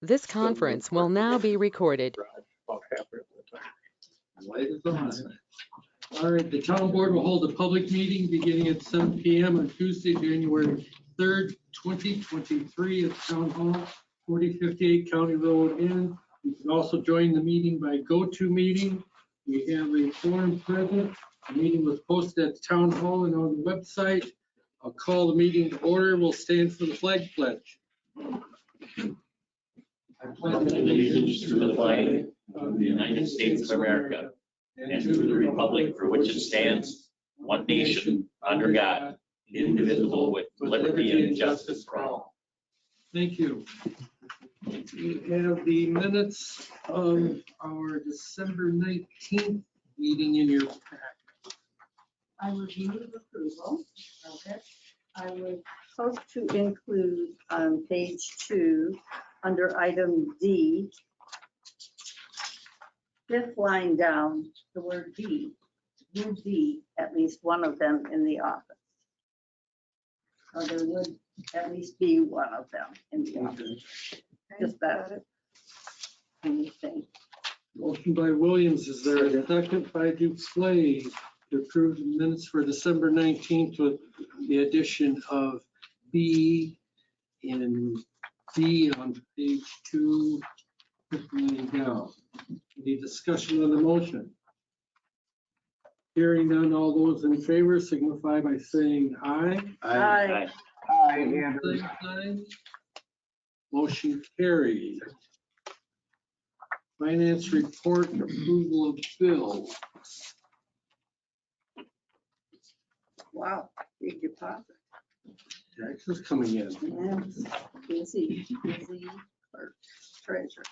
This conference will now be recorded. Light is on. All right, the town board will hold a public meeting beginning at 7 PM on Tuesday, January 3rd, 2023 at Town Hall, 4058 County Road Inn. You can also join the meeting by GoToMeeting. We have a forum present. The meeting was posted at the Town Hall and on the website. I'll call the meeting to order. We'll stand for the flag pledge. I pledge allegiance to the flag of the United States of America and to the republic for which it stands, one nation, under God, indivisible, with liberty and justice for all. Thank you. We have the minutes of our December 19th meeting in your pack. I would move approval of it. I would hope to include on page 2, under item D, fifth line down, the word D, would be at least one of them in the office. Or there would at least be one of them in the office. Just that. Anything. Motion by Williams, is there a second by Duplay to approve the minutes for December 19th with the addition of B in D on page 2, fifth line down. Any discussion on the motion? Hearing none, all those in favor signify by saying aye. Aye. Same sign. Motion carried. Finance report, approval of bills. Wow, big deposit. Taxes coming in. Yes, busy clerk, treasurer.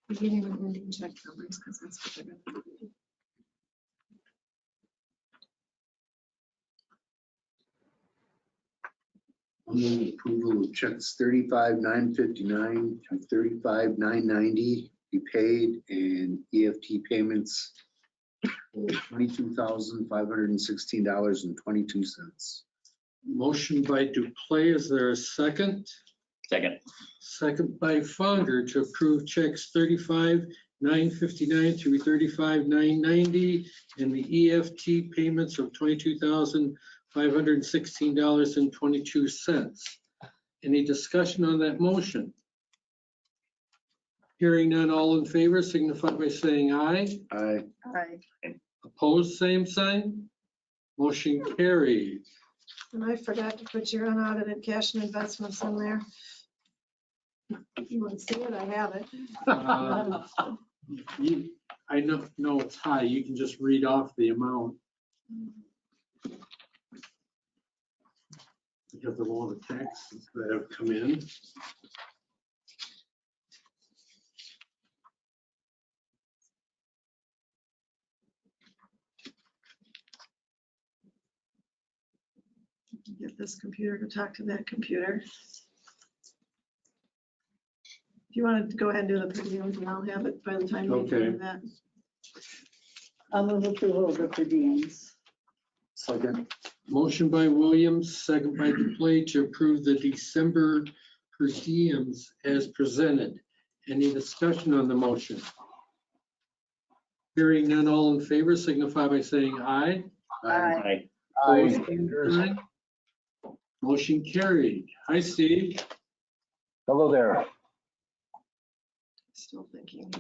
Beginning and ending check numbers, because that's what they're gonna do. Move approval of checks 35,959 to 35,990 be paid and EFT payments for $22,516.22. Motion by Duplay, is there a second? Second. Second by Founder to approve checks 35,959 through 35,990 and the EFT payments of $22,516.22. Any discussion on that motion? Hearing none, all in favor signify by saying aye. Aye. Aye. Opposed, same sign. Motion carried. And I forgot to put your unaudited cash and investments in there. If you want to see it, I have it. I know it's high. You can just read off the amount. Because of all the taxes that have come in. Get this computer to talk to that computer. If you want to go ahead and do the per diems, and I'll have it by the time you Okay. do that. I'll move approval of the per diems. Second. Motion by Williams, second by Duplay to approve the December per diems as presented. Any discussion on the motion? Hearing none, all in favor signify by saying aye. Aye. Opposed, same sign. Motion carried. Hi, Steve. Hello there. Still thinking.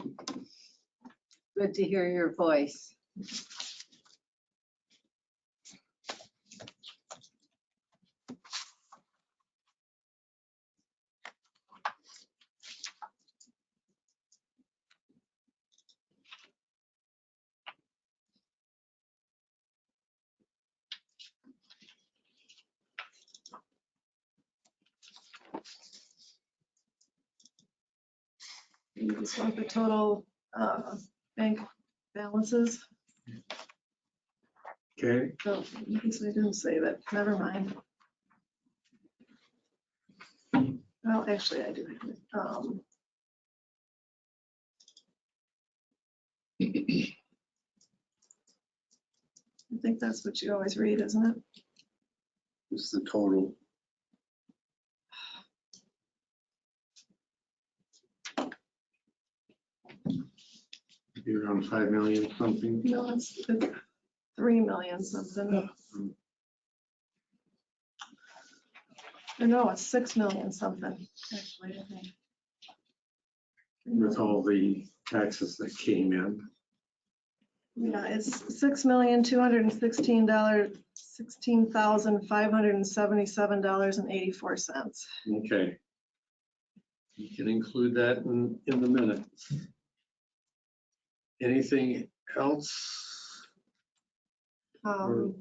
Good to hear your voice. You just want the total bank balances. Okay, Oh, I guess I didn't save it. Never mind. Well, actually, I do. I think that's what you always read, isn't it? This is the total. be around 5 million something. No, it's 3 million something. Or no, it's 6 million something, actually, I think. With all the taxes that came in. Yeah, it's $6,216,577.84. Okay. You can include that in the minutes. Anything else? Um,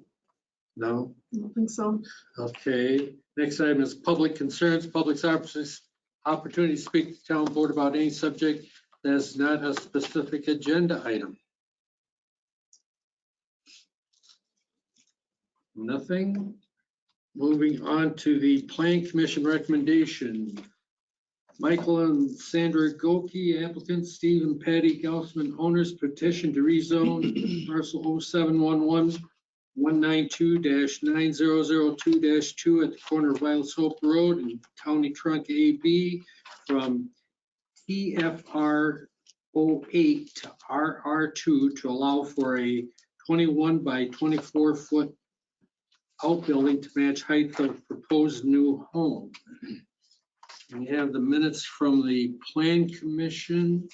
No? I don't think so. Okay. Next item is public concerns, public's opportunity to speak to the town board about any subject that is not a specific agenda item. Nothing. Moving on to the Plan Commission recommendation. Michael and Sandra Goki, applicants, Steve and Patty Gaussman, owners, petition to rezone parcel 0711-192-9002-2 at the corner of Violet Hope Road and County Trunk AB from TFR 08 to RR2 to allow for a 21 by 24 foot outbuilding to match height of proposed new home. We have the minutes from the Plan Commission.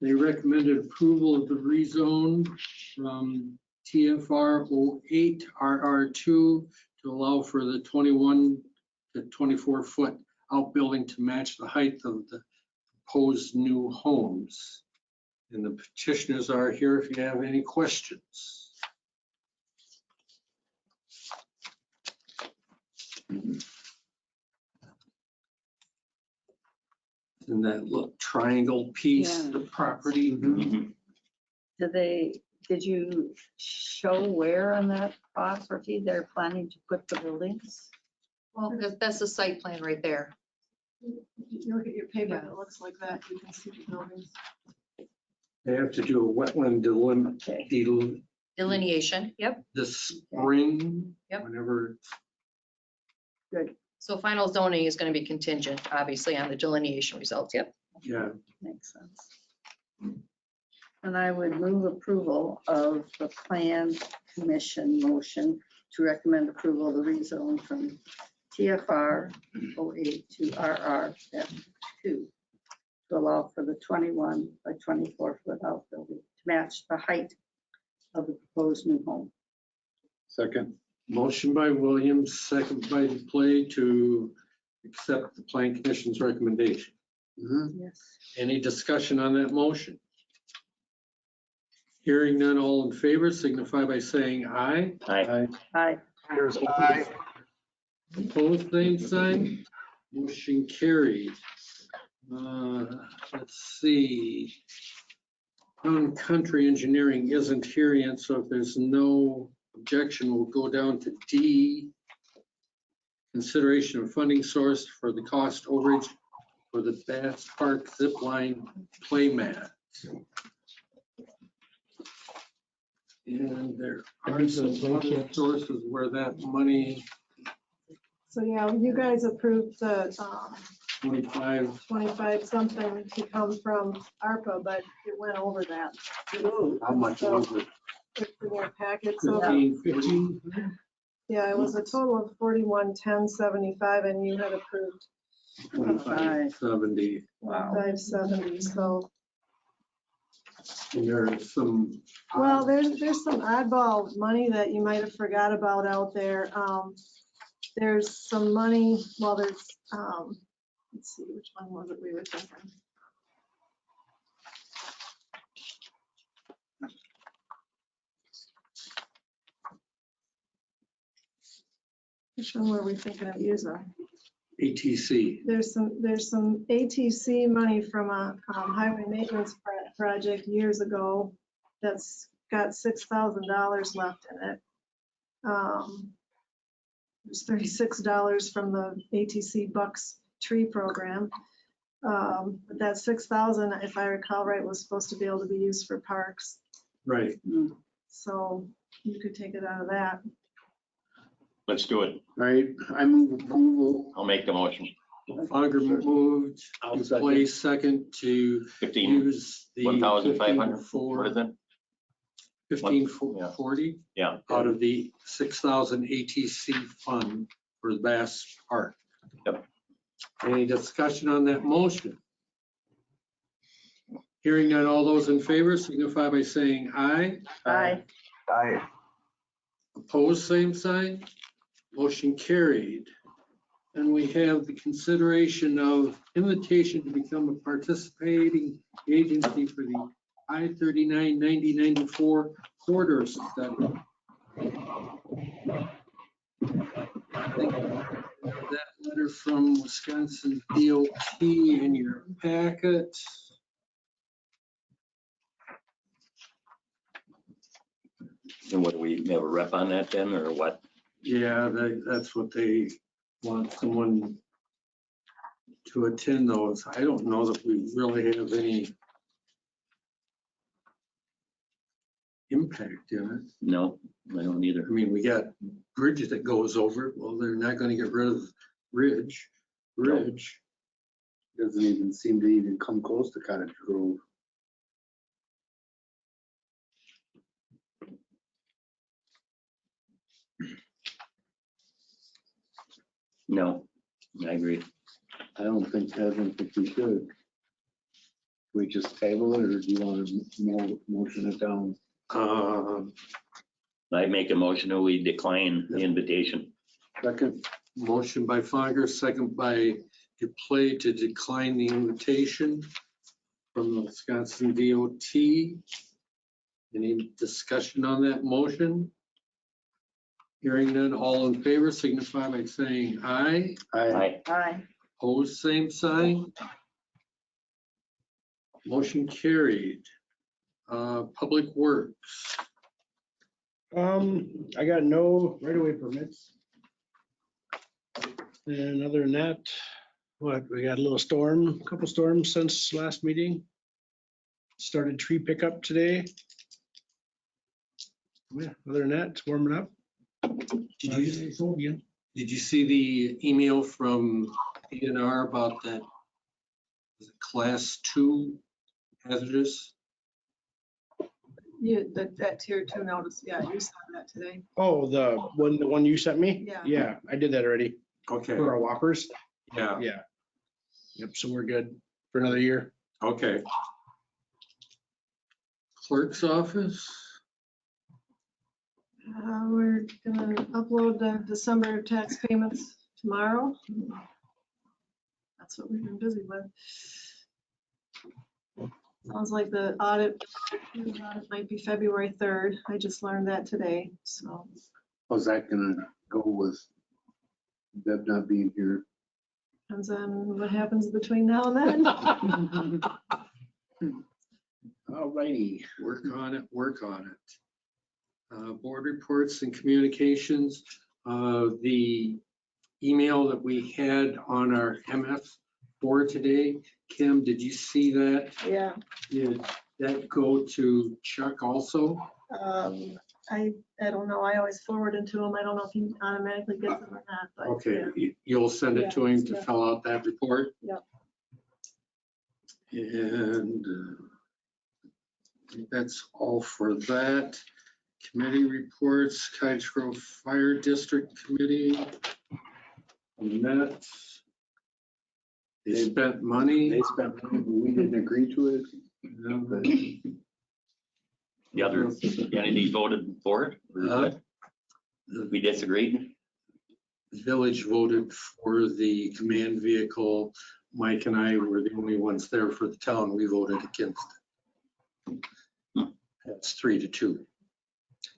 They recommended approval of the rezone from TFR 08 RR2 to allow for the 21 to 24 foot outbuilding to match the height of the proposed new homes. And the petitioners are here if you have any questions. In that little triangle piece, Yeah. the property. Did you show where on that property they're planning to put the buildings? Well, that's the site plan right there. You look at your paper, it looks like that. You can see the buildings. They have to do a wetland Okay. Delineation, yep. this spring, Yep. whenever. So final zoning is going to be contingent, obviously, on the delineation results, yep. Yeah, Makes sense. And I would move approval of the Plan Commission motion to recommend approval of the rezone from TFR 08 to RR-2 to allow for the 21 by 24 foot outbuilding to match the height of the proposed new home. Second. motion by Williams, second by Duplay to accept the Plan Commission's recommendation. Mhm. Yes. Any discussion on that motion? Hearing none, all in favor signify by saying aye. Aye. Aye. Opposed, same sign. Motion carried. Let's see. Town Country Engineering isn't here yet, so if there's no objection, we'll go down to D. Consideration of funding source for the cost overage for the Bass Park Zip Line play mat. And there are some other sources where that money, So yeah, you guys approved the 25, 25 something to come from ARPA, but it went over that. How much was it? It's in your packet. So 15. yeah, it was a total of 41,1075 and you had approved 2570. Wow. 570. So, And there's some. well, there's some oddball money that you might have forgot about out there. There's some money, well, there's, let's see, which one was it we were thinking? Which one were we thinking of using? ATC. There's some ATC money from a highway maintenance project years ago that's got $6,000 left in it. There's $36 from the ATC Bucks tree program. But that 6,000, if I recall right, was supposed to be able to be used for parks. Right. So you could take it out of that. Let's do it. All right, I move approval. I'll make the motion. Fogger moved, I'll to second. place second to 15, use the 1,500. What is it? 1540 Yeah. out of the 6,000 ATC fund for the Bass Park. Yep. Any discussion on that motion? Hearing none, all those in favor signify by saying aye. Aye. Aye. Opposed, same sign. Motion carried. And we have the consideration of invitation to become a participating agency for the I-39 9094 corridor study. That letter from Wisconsin DOT in your packet. And what, do we have a rep on that then, or what? Yeah, that's what they want someone to attend those. I don't know that we really have any impact in it. No, I don't I either. mean, we got bridge that goes over it. Well, they're not gonna get rid of bridge. Doesn't even seem to even come close to Cottage Grove. No, I agree. I don't think we should. We just table it, or do you want to motion it down? I make a motion that we decline the invitation. Second, Motion by Fogger, second by Duplay to decline the invitation from the Wisconsin DOT. Any discussion on that motion? Hearing none, all in favor signify by saying aye. Aye. Aye. Opposed, same sign. Motion carried. Public Works. I got no right-of-way permits. And other than that, we got a little storm, a couple storms since last meeting. Started tree pickup today. Yeah, other than that, it's warming up. Did you see the email from DNR about that was it class 2 hazardous? That tier 2 notice, yeah, you saw that today. Oh, the one you sent me? Yeah. Yeah, I did that already Okay, for our whoppers. yeah, Yeah. Yep, so we're good for another year. okay. Clerk's office. We're gonna upload the December tax payments tomorrow. That's what we've been busy with. Sounds like the audit might be February 3rd. I just learned that today, so. how's that gonna go with Deb not being here? Depends on what happens between now and then. All righty. Work on it, work on it. Board reports and communications. The email that we had on our MF4 today, Kim, did you see that? Yeah, Did that go to Chuck also? I don't know. I always forward it to him. I don't know if he automatically gets them or not, but. Okay, yeah. you'll send it to him to Yeah. fill out that report? Yep. And I think that's all for that. Committee reports, Cottage Grove Fire District Committee. Met. They spent money. They spent money, but we didn't agree to it. The other entity voted for it? Or what? The We disagreed? village voted for the command vehicle. Mike and I were the only ones there for the town. We voted against it. That's 3-2.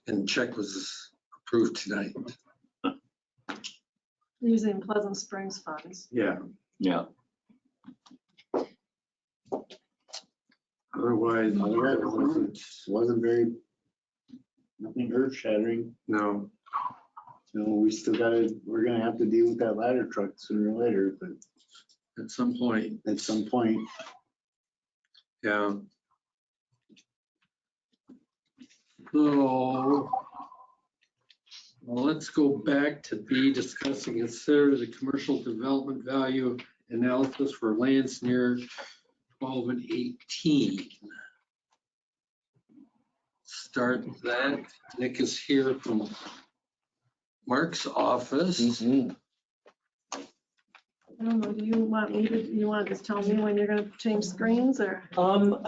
And check was approved tonight. Using Pleasant Springs funds. Yeah, Yeah. otherwise, it wasn't Wasn't very Nothing earth shattering. No. So we still we're gonna have to deal with that ladder truck sooner or later, but At some point, at some point, yeah. So, well, let's go back to B, discuss and consider the commercial development value analysis for lands near 12 and 18. Start that. Nick is here from Mark's office. Mm-hmm. I don't know, do you want me to, you want to just tell me when you're gonna change screens or do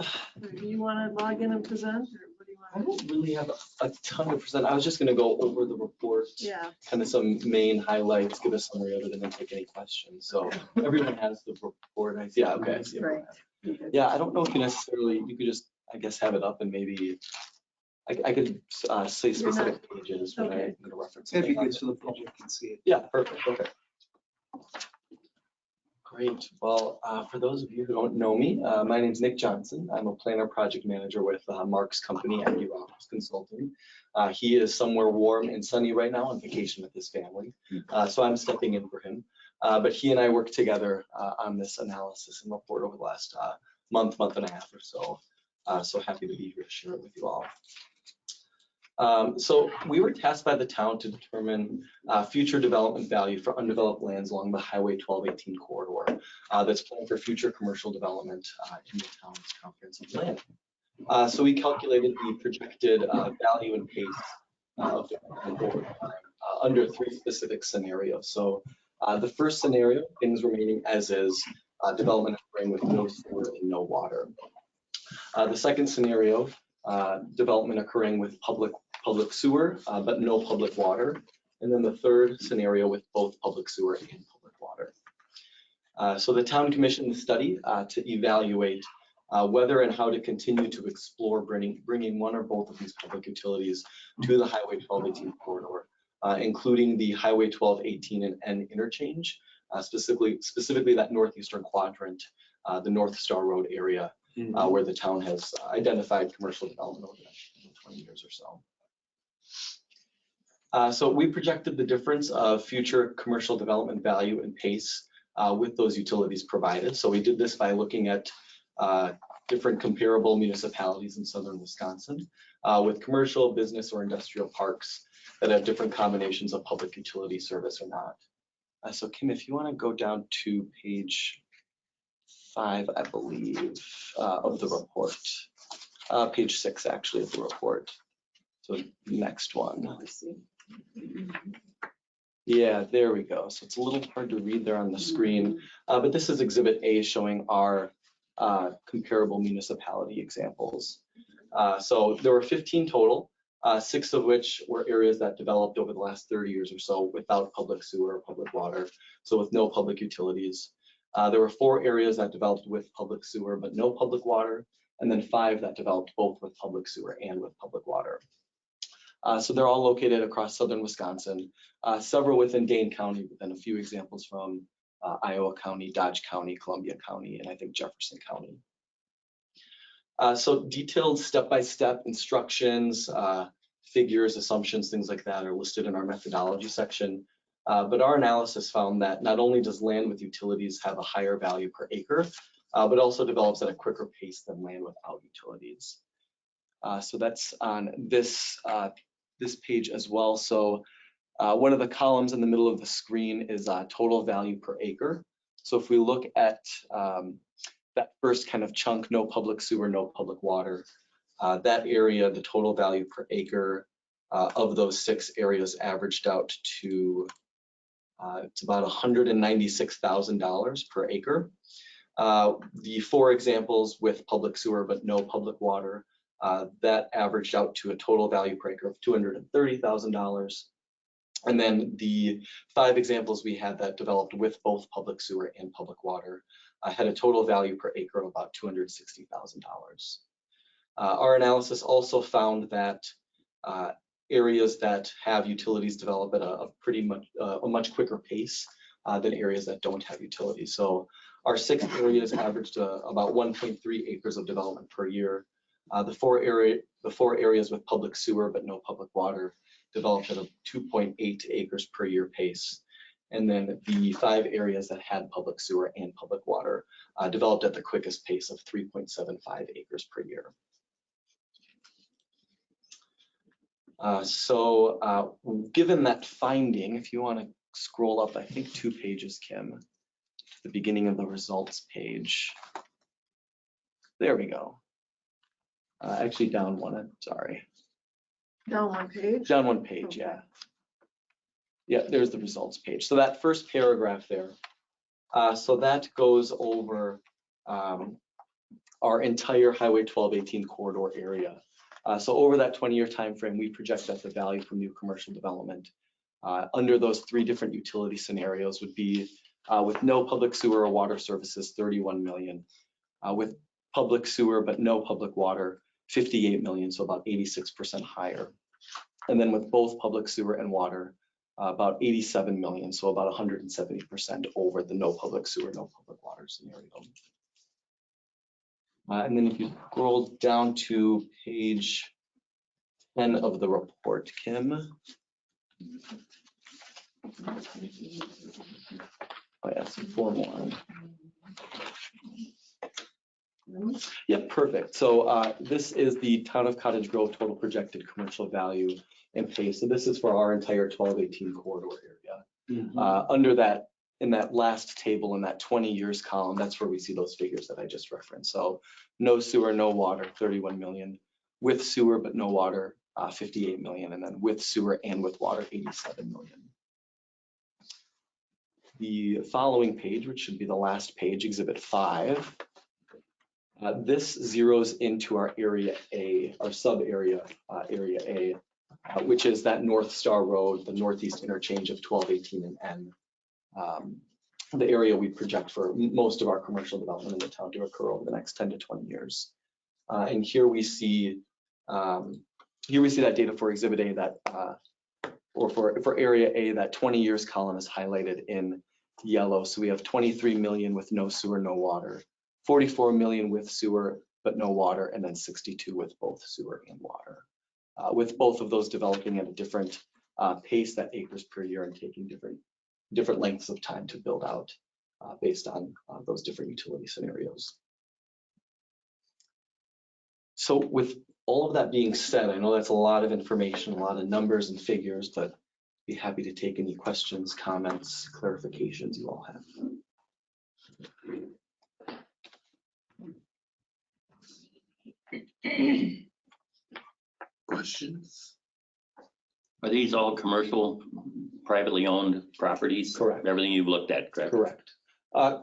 you want to log in and present or what do you I want? don't really have a ton of percent. I was just gonna go over the report, Yeah, kind of some main highlights, give a summary of it, and then take any questions. So everyone has the report. Yeah, okay, I see everyone has it. Yeah, I don't know if you necessarily, you could just, I guess, have it up and maybe, I could say specific pages, but okay. I'm gonna reference. That'd be something. good so the public can see it. Yeah, perfect, okay. Great. Well, for those of you who don't know me, my name's Nick Johnson. I'm a planner project manager with Mark's company, Aggie Roberts Consulting. He is somewhere warm and sunny right now on vacation with his family, so I'm stepping in for him. But he and I worked together on this analysis and report over the last month and a half or so. So happy to be here to share it with you all. So we were tasked by the town to determine future development value for undeveloped lands along the Highway 1218 corridor that's planned for future commercial development in the town's comprehensive plan. So we calculated the projected value and pace of development over time under three specific scenarios. So the first scenario, things remaining as is, development occurring with no sewer and no water. The second scenario, development occurring with public sewer, but no public water. And then the third scenario with both public sewer and public water. So the town commissioned the study to evaluate whether and how to continue to explore bringing one or both of these public utilities to the Highway 1218 corridor, including the Highway 1218 and N interchange, specifically that northeastern quadrant, the North Star Road area, where the town has identified commercial development over the next 20 years or so. So we projected the difference of future commercial development value and pace with those utilities provided. So we did this by looking at different comparable municipalities in southern Wisconsin with commercial, business, or industrial parks that have different combinations of public utility service or not. So Kim, if you want to go down to page 5, I believe, of the report. Page 6, actually, of the report. So next one. Yeah, there we go. So it's a little hard to read there on the screen, but this is Exhibit A showing our comparable municipality examples. So there were 15 total, 6 of which were areas that developed over the last 30 years or so without public sewer or public water, so with no public utilities. There were 4 areas that developed with public sewer but no public water, and then 5 that developed both with public sewer and with public water. So they're all located across southern Wisconsin, several within Dane County, but then a few examples from Iowa County, Dodge County, Columbia County, and I think Jefferson County. So detailed step-by-step instructions, figures, assumptions, things like that are listed in our methodology section. But our analysis found that not only does land with utilities have a higher value per acre, but also develops at a quicker pace than land without utilities. So that's on this page as well. So one of the columns in the middle of the screen is total value per acre. So if we look at that first kind of chunk, no public sewer, no public water, that area, the total value per acre of those 6 areas averaged out to it's about $196,000 per acre. The 4 examples with public sewer but no public water, that averaged out to a total value per acre of $230,000. And then the 5 examples we had that developed with both public sewer and public water had a total value per acre of about $260,000. Our analysis also found that areas that have utilities develop at a much quicker pace than areas that don't have utilities. So our 6 areas averaged about 1.3 acres of development per year. The four areas with public sewer but no public water developed at a 2.8 acres per year pace. And then the 5 areas that had public sewer and public water developed at the quickest pace of 3.75 acres per year. Given that finding, if you want to scroll up, I think 2 pages, Kim, the beginning of the results page. There we go. Actually down one, I'm sorry. Down one page. Down one page, yeah. Yeah, there's the results page. So that first paragraph there, so that goes over our entire Highway 1218 corridor area. So over that 20-year time frame, we project that the value from new commercial development under those 3 different utility scenarios would be with no public sewer or water services, 31 million. With public sewer but no public water, 58 million, so about 86% higher. And then with both public sewer and water, about 87 million, so about 170% over the no public sewer, no public water scenario. And then if you scroll down to page 10 of the report, Kim. Oh yeah, so 4 more. Yep, perfect. So this is the Town of Cottage Grove total projected commercial value and pace. So this is for our entire 1218 corridor area. Under that, in that last table in that 20 years column, that's where we see those figures that I just referenced. So no sewer, no water, 31 million. With sewer but no water, 58 million. And then with sewer and with water, 87 million. The following page, which should be the last page, Exhibit 5. This zeroes into our area A, our sub area, area A, which is that North Star Road, the northeast interchange of 1218 and N. The area we project for most of our commercial development in the town to occur over the next 10 to 20 years. And here we see that data for Exhibit A that, or for area A, that 20 years column is highlighted in yellow. So we have 23 million with no sewer, no water. 44 million with sewer, but no water, and then 62 with both sewer and water. With both of those developing at a different pace, that acres per year, and taking different lengths of time to build out based on those different utility scenarios. So with all of that being said, I know that's a lot of information, a lot of numbers and figures, but be happy to take any questions, comments, clarifications you all have. Questions? Are these all commercial, privately owned properties? Correct. Everything you've looked at, correct? Correct.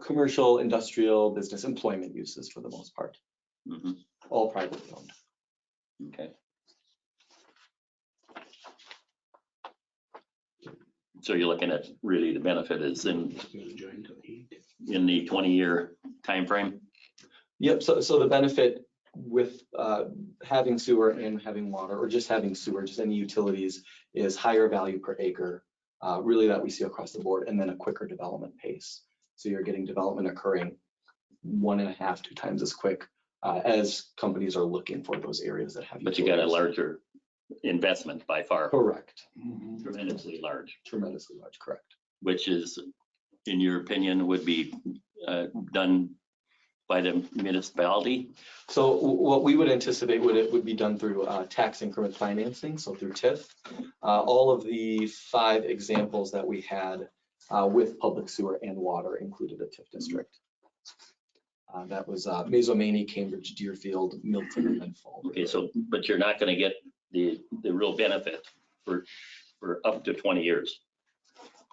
Commercial, industrial, business, employment uses for the most part. All privately owned. Okay. So you're looking at really the benefit is in the 20-year time frame? Yep. So the benefit with having sewer and having water, or just having sewer, just any utilities, is higher value per acre, really that we see across the board, and then a quicker development pace. So you're getting development occurring 1.5 to 2 times as quick as companies are looking for those areas that have. But you got a larger investment by far. Correct. Tremendously large. Tremendously large, correct. Which is, in your opinion, would be done by the municipality? So what we would anticipate would be done through tax increment financing, so through TIF. All of the 5 examples that we had with public sewer and water included a TIF district. That was Mazomanie, Cambridge, Deerfield, Milton, and then Fall River. Okay, so but you're not going to get the real benefit for up to 20 years.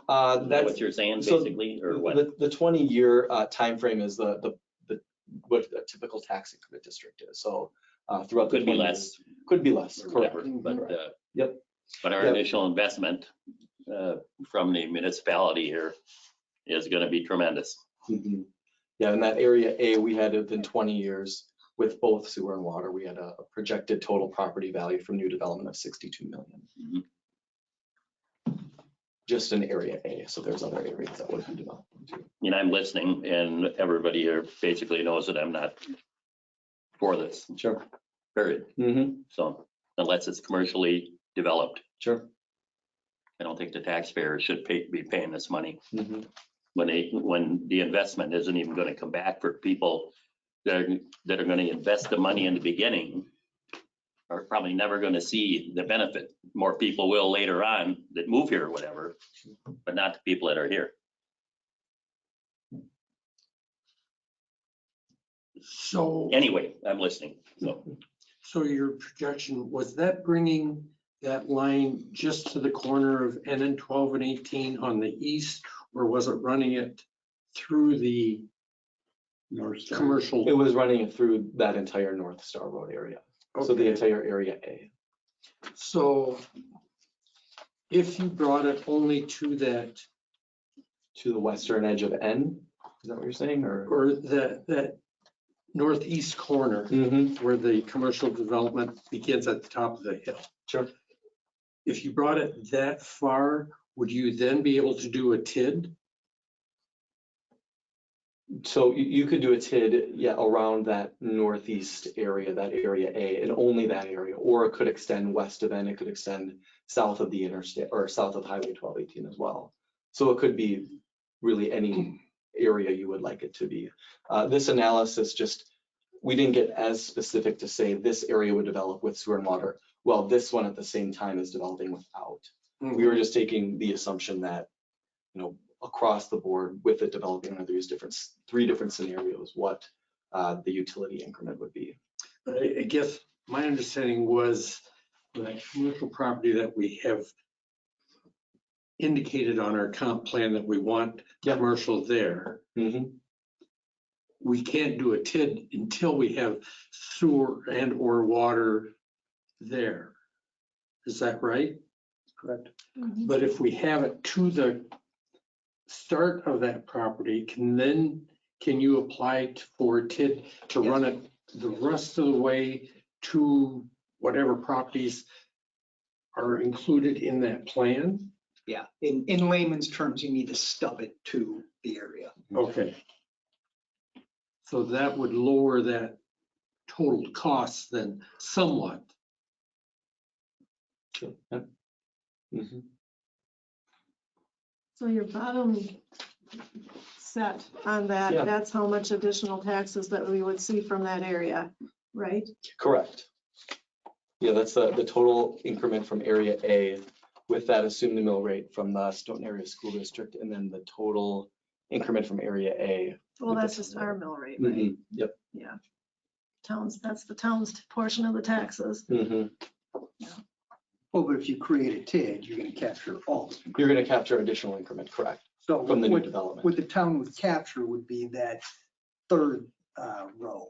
That's what you're saying, basically, or what? The 20-year time frame is what a typical tax increment district is. So throughout the could be less. Could be less. Correct. But yep. But our initial investment from the municipality here is going to be tremendous. Yeah, in that area A, we had within 20 years with both sewer and water, we had a projected total property value from new development of 62 million. Just in area A. So there's other areas that would be developed too. And I'm listening, and everybody here basically knows that I'm not for this. Sure. period. So unless it's commercially developed, Sure. I don't think the taxpayer should be paying this money Mhm. when the investment isn't even going to come back for people that are going to invest the money in the beginning are probably never going to see the benefit. More people will later on that move here or whatever, but not the people that are here. So, Anyway, I'm listening. so your projection, was that bringing that line just to the corner of NN 12 and 18 on the east? Or was it running it through the North Star. commercial? It was running it through that entire North Star Road area. So the Okay. entire area A. So if you brought it only to that, To the western edge of N, is that what you're saying, or? or that northeast corner where the commercial development begins at the top of the hill, Sure. if you brought it that far, would you then be able to do a TID? So you could do a TID, yeah, around that northeast area, that area A, and only that area, or it could extend west of N, it could extend south of the interstate, or south of Highway 1218 as well. So it could be really any area you would like it to be. This analysis just, we didn't get as specific to say this area would develop with sewer and water, while this one at the same time is developing without. We were just taking the assumption that, across the board with it developing under these three different scenarios, what the utility increment would be. I guess my understanding was that commercial property that we have indicated on our comp plan that we want Yeah. commercial there, we can't do a TID until we have sewer and or water there. Is that right? Correct. But if we have it to the start of that property, can you apply for a TID to run it the rest of the way to whatever properties are included in that plan? Yeah, in layman's terms, you need to stub it to the area. Okay. So that would lower that total cost then somewhat. Sure. So your bottom set on that, Yeah. that's how much additional taxes that we would see from that area, right? Correct. Yeah, that's the total increment from area A with that assumed mill rate from the Stoughton Area School District, and then the total increment from area A. Well, that's just our mill rate, right? Yep. Yeah. Towns, that's the town's portion of the taxes. Well, but if you create a TID, you're gonna capture all. You're gonna capture additional increment, correct, So from the new what development. the town would capture would be that third row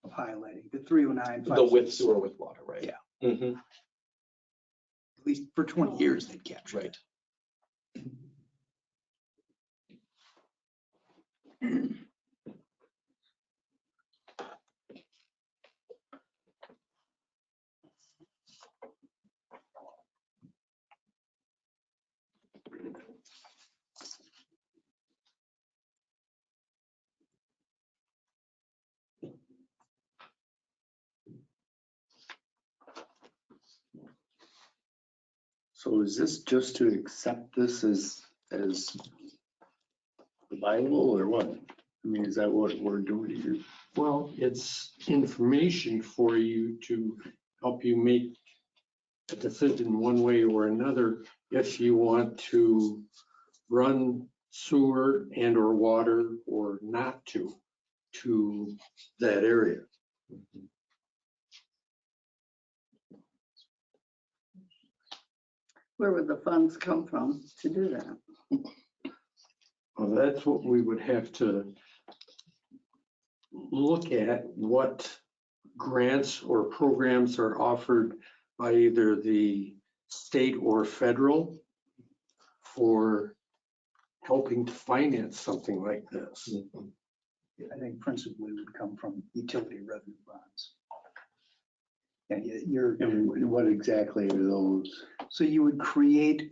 of highlighting, the 309. The with sewer with water, right? Yeah. Mhm. At least for 20 years, they'd capture Right. it. So is this just to accept this as the Bible or what? I mean, is that what we're doing here? Well, it's information for you to help you make a decision one way or another if you want to run sewer and or water or not to that area. Where would the funds come from to do that? Well, that's what we would have to look at, what grants or programs are offered by either the state or federal for helping to finance something like this. I think principally would come from utility revenue bonds. And you're, And what exactly are those? so you would create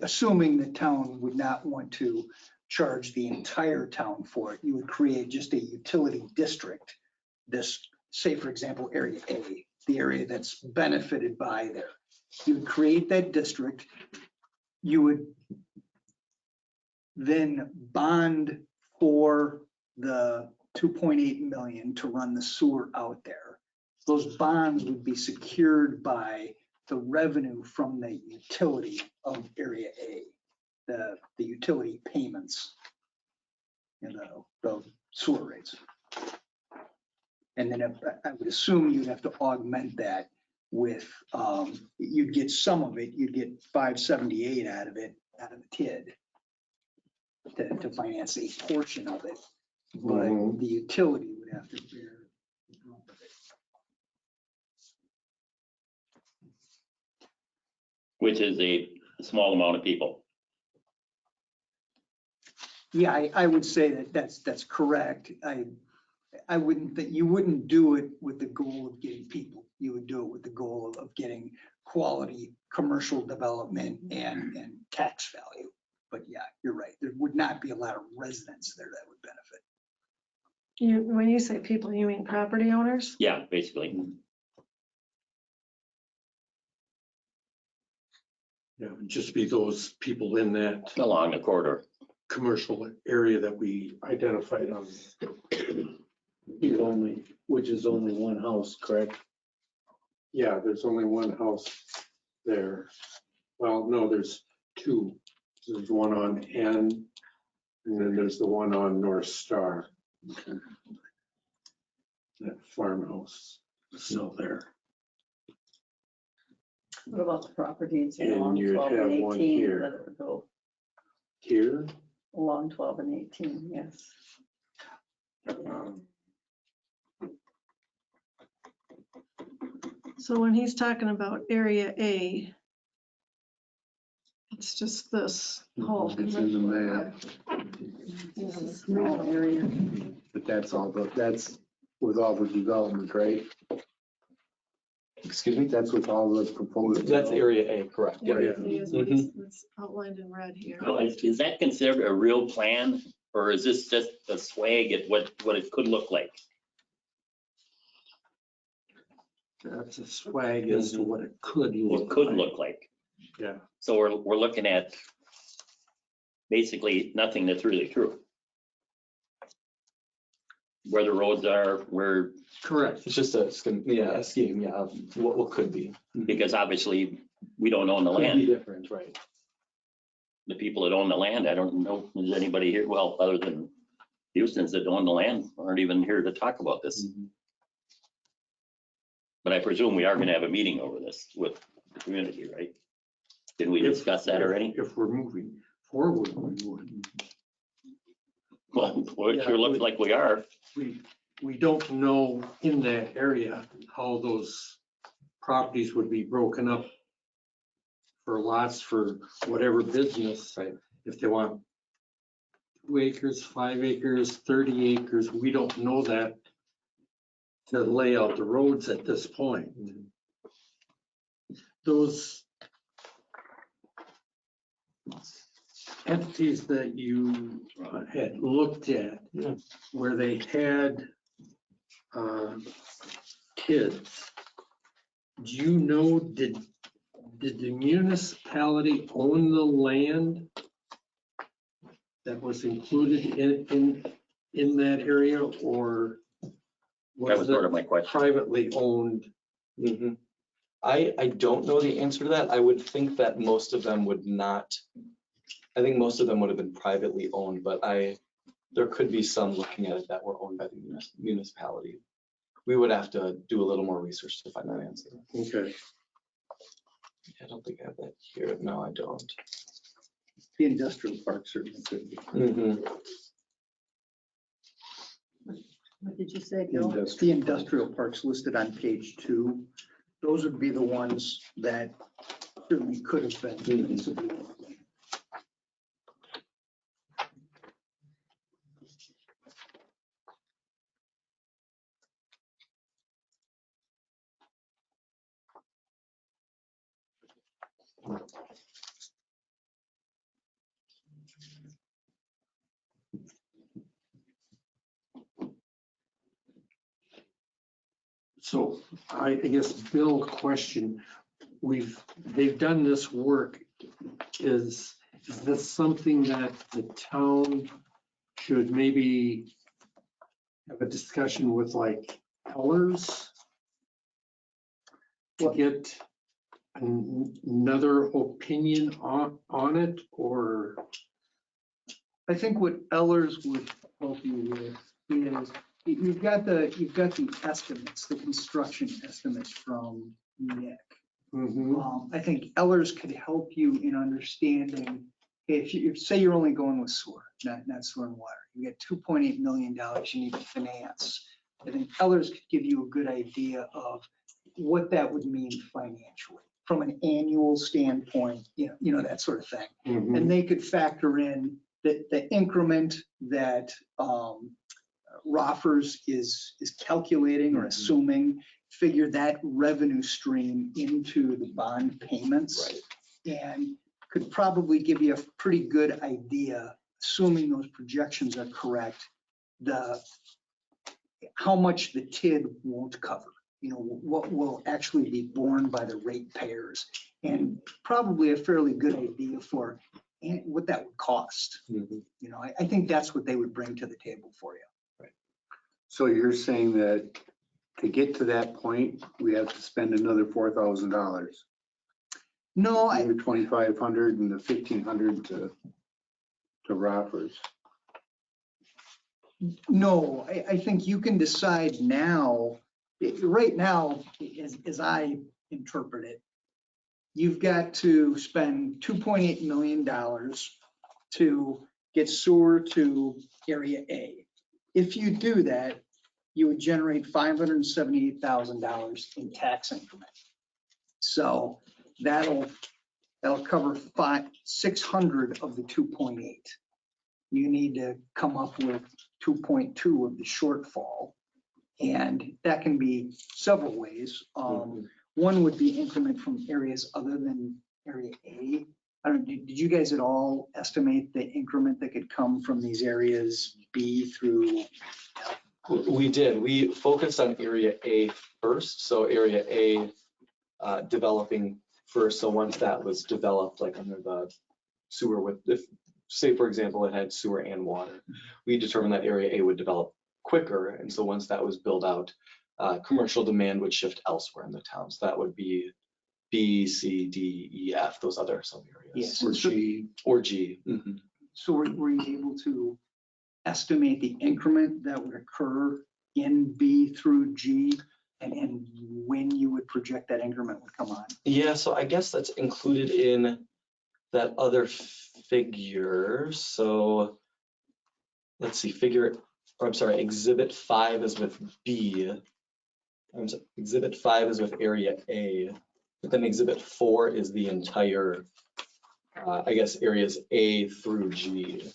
assuming the town would not want to charge the entire town for it, you would create just a utility district. This say, for example, area A, the area that's benefited by there. You would create that district. You would then bond for the 2.8 million to run the sewer out there. Those bonds would be secured by the revenue from the utility of area A, the utility payments and the sewer rates. And then I would assume you'd have to augment that with, you'd get some of it, you'd get 578 out of it, out of the TID to finance a portion of it. But the utility would have to bear the brunt of it. Which is a small amount of people. Yeah, I would say that that's correct. I wouldn't think, you wouldn't do it with the goal of getting people. You would do it with the goal of getting quality commercial development and tax value. But yeah, you're right. There would not be a lot of residents there that would benefit. When you say people, you mean property owners? Yeah, basically. Yeah, it'd just be those people in that Along the corridor. commercial area that we identified on. Which is only one house, correct? Yeah, there's only one house there. Well, no, there's two. There's one on N, and then there's the one on North Star. That farmhouse is still there. What about the properties And along you'd 12 have and one 18 here. that would go Here, along 12 and 18, yes. So when he's talking about area A, it's just this whole. It's in the map, This is a small area. but that's with all the development, right? Excuse me? That's with all the proposed. That's area A, correct? Yeah. Area A is what's outlined in red here. Well, is that considered a real plan, or is this just a swag at what it could look like? that's a swag as to what it could What look could like. look like? Yeah. So we're looking at basically nothing that's really true. Where the roads are, where, Correct. It's just a scheme, of what could be. because obviously we don't own the Could be land. different, right? The people that own the land, I don't know, is anybody here, well, other than Houston's that own the land, aren't even here to talk about this. But I presume we are gonna have a meeting over this with the community, right? Did we discuss that already? If we're moving forward, we would. Well, it sure looks like we are. We don't know in that area how those properties would be broken up for lots for whatever business. Right. If they want 2 acres, 5 acres, 30 acres, we don't know that to lay out the roads at this point. Those entities that you had looked at, Yeah. where they had kids, do you know, did the municipality own the land that was included in that area, or That was was sort it of my question. privately owned? Mhm. I don't know the answer to that. I would think that most of them would not. I think most of them would have been privately owned, but there could be some looking at it that were owned by the municipality. We would have to do a little more research to find that answer. Okay. I don't think I have that here. No, I don't. The industrial park certainly could be. What did you say, Bill? The industrial parks listed on page 2, those would be the ones that certainly could have been municipally owned. I guess, Bill, question, they've done this work. Is this something that the town should maybe have a discussion with like Ellers to get another opinion on it, or? I think what Ellers would help you with is, you've got the estimates, the construction estimates from Nick. I think Ellers could help you in understanding, if you say you're only going with sewer, not sewer and water, you get $2.8 million you need to finance. I think Ellers could give you a good idea of what that would mean financially from an annual standpoint, you know, that sort of thing. And they could factor in the increment that Roffers is calculating or assuming, figure that revenue stream into the bond payments. And could probably give you a pretty good idea, assuming those projections are correct, how much the TID won't cover. You know, what will actually be borne by the ratepayers, and probably a fairly good idea for what that would cost. You know, I think that's what they would bring to the table for you. So you're saying that to get to that point, we have to spend another $4,000? No, The 2,500 and the 1,500 to Roffers. No, I think you can decide now, right now, as I interpret it, you've got to spend $2.8 million to get sewer to area A. If you do that, you would generate $578,000 in tax increment. So that'll cover 600 of the 2.8. You need to come up with 2.2 of the shortfall. And that can be several ways. One would be increment from areas other than area A. I don't, did you guys at all estimate the increment that could come from these areas B through? We did. We focused on area A first. So area A developing first. So once that was developed, like under the sewer with, if, say for example, it had sewer and water, we determined that area A would develop quicker. And so once that was built out, commercial demand would shift elsewhere in the town. So that would be B, C, D, E, F, those other sub areas. Yes. Or G. Or G. So were you able to estimate the increment that would occur in B through G, and when you would project that increment would come on? Yeah, so I guess that's included in that other figure. So let's see, exhibit 5 is with B. Exhibit 5 is with area A, but then exhibit 4 is the entire, I guess, areas A through G.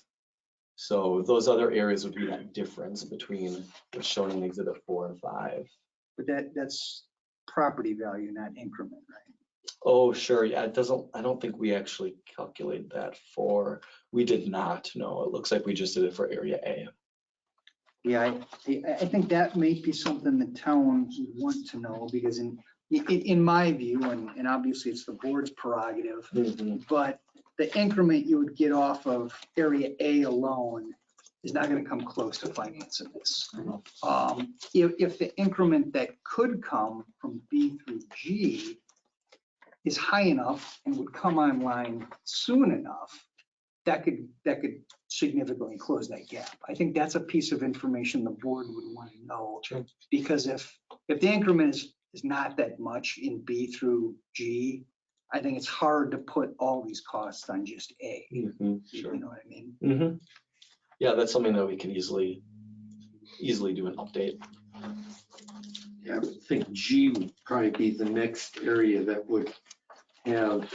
So those other areas would be that difference between what's shown in exhibit 4 and 5. But that's property value, not increment, right? Oh, sure. Yeah, it doesn't, I don't think we actually calculated that for, we did not. No, it looks like we just did it for area A. Yeah, I think that may be something the town would want to know, because in my view, and obviously it's the board's prerogative, but the increment you would get off of area A alone is not going to come close to financing this. If the increment that could come from B through G is high enough and would come online soon enough, that could significantly close that gap. I think that's a piece of information the board would want to know. Sure. Because if the increment is not that much in B through G, I think it's hard to put all these costs on just A. Sure. You know what I mean? Yeah, that's something that we can easily do an update. Yeah, I would think G would probably be the next area that would have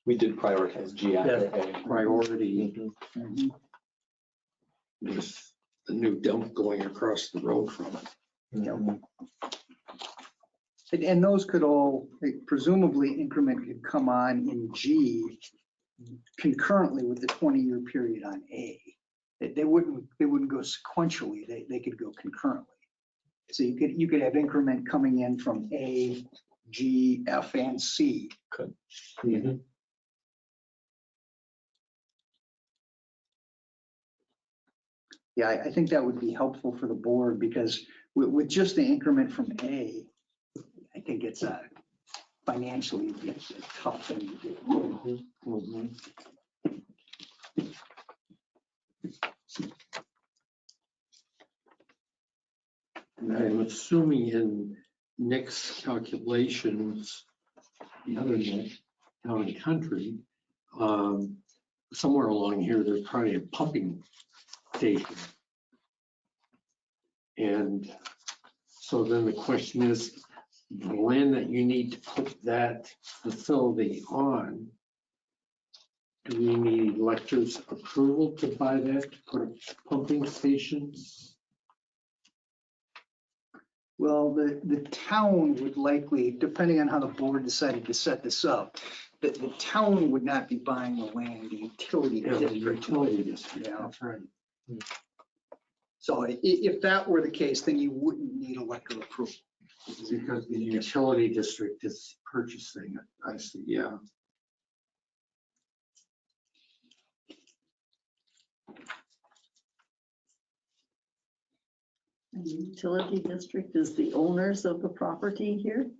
We did prioritize G after A. priority with the new dump going across the road from it. And those could all, presumably increment could come on in G concurrently with the 20-year period on A. They wouldn't go sequentially, they could go concurrently. So you could have increment coming in from A, G, F, and C. Mhm. Yeah, I think that would be helpful for the board because with just the increment from A, I think it's financially it's a tough thing to do. Mhm. And I'm assuming in Nick's calculations, the other Nick, Town and Country, somewhere along here, there's probably a pumping station. And so then the question is, the land that you need to put that facility on, do we need electors' approval to buy that, to put a pumping station? Well, the town would likely, depending on how the board decided to set this up, the town would not be buying the land, the utility Yeah, the district. utility district, Yeah. that's right. So if that were the case, then you wouldn't need elector approval. Because the utility district is purchasing it, I see, yeah. And the utility district is the owners of the property here?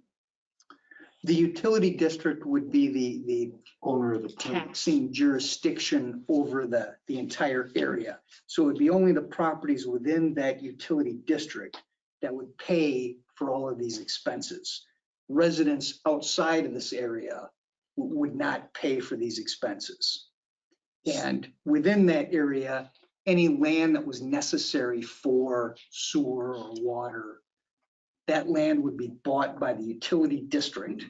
The utility district would be the Owner of the pipe. taxing jurisdiction over the entire area. So it would be only the properties within that utility district that would pay for all of these expenses. Residents outside of this area would not pay for these expenses. And within that area, any land that was necessary for sewer or water, that land would be bought by the utility district.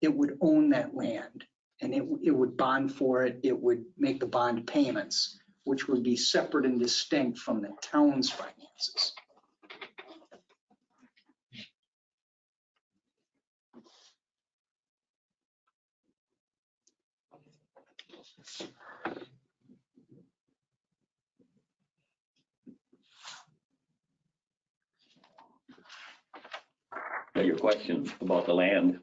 It would own that land and it would bond for it. It would make the bond payments, which would be separate and distinct from the town's finances. Now, your question about the land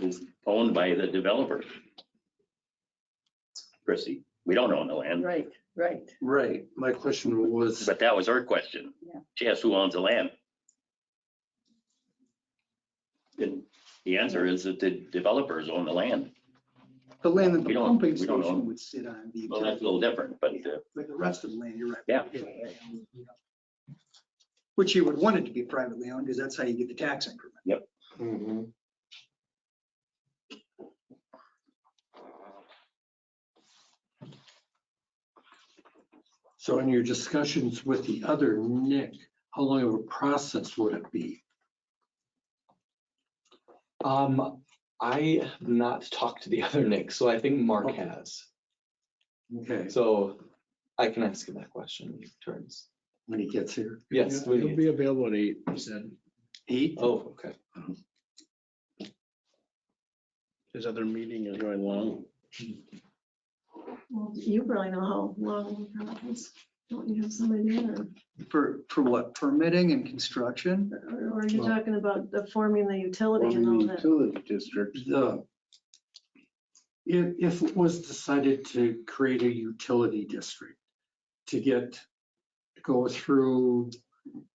is owned by the developer. Chrissy, we don't own the land, Right, right. Right, my question was, but that was her question. Yeah. She asked who owns the land. And the answer is that the developers own the land. The land that We the don't- pumping we don't station own- would sit on. the Well, that's a utility. little different, but But the rest of the land, you're right. Yeah. Which you would want it to be privately owned because that's how you get the tax increment. mhm. So in your discussions with the other Nick, how long of a process would it be? I have not talked to the other Nick, so I think Mark Okay. has. Okay, So I can ask him that question when he returns. when he gets here. Yes. Yeah, It'll be available at 8, he said. 8? Oh, okay. His other meeting is going long. Well, you probably know how long it is. Don't you have somebody there? For what, permitting and construction? Or are you talking about the forming the utility and all Forming that? utility district. If it was decided to create a utility district, to go through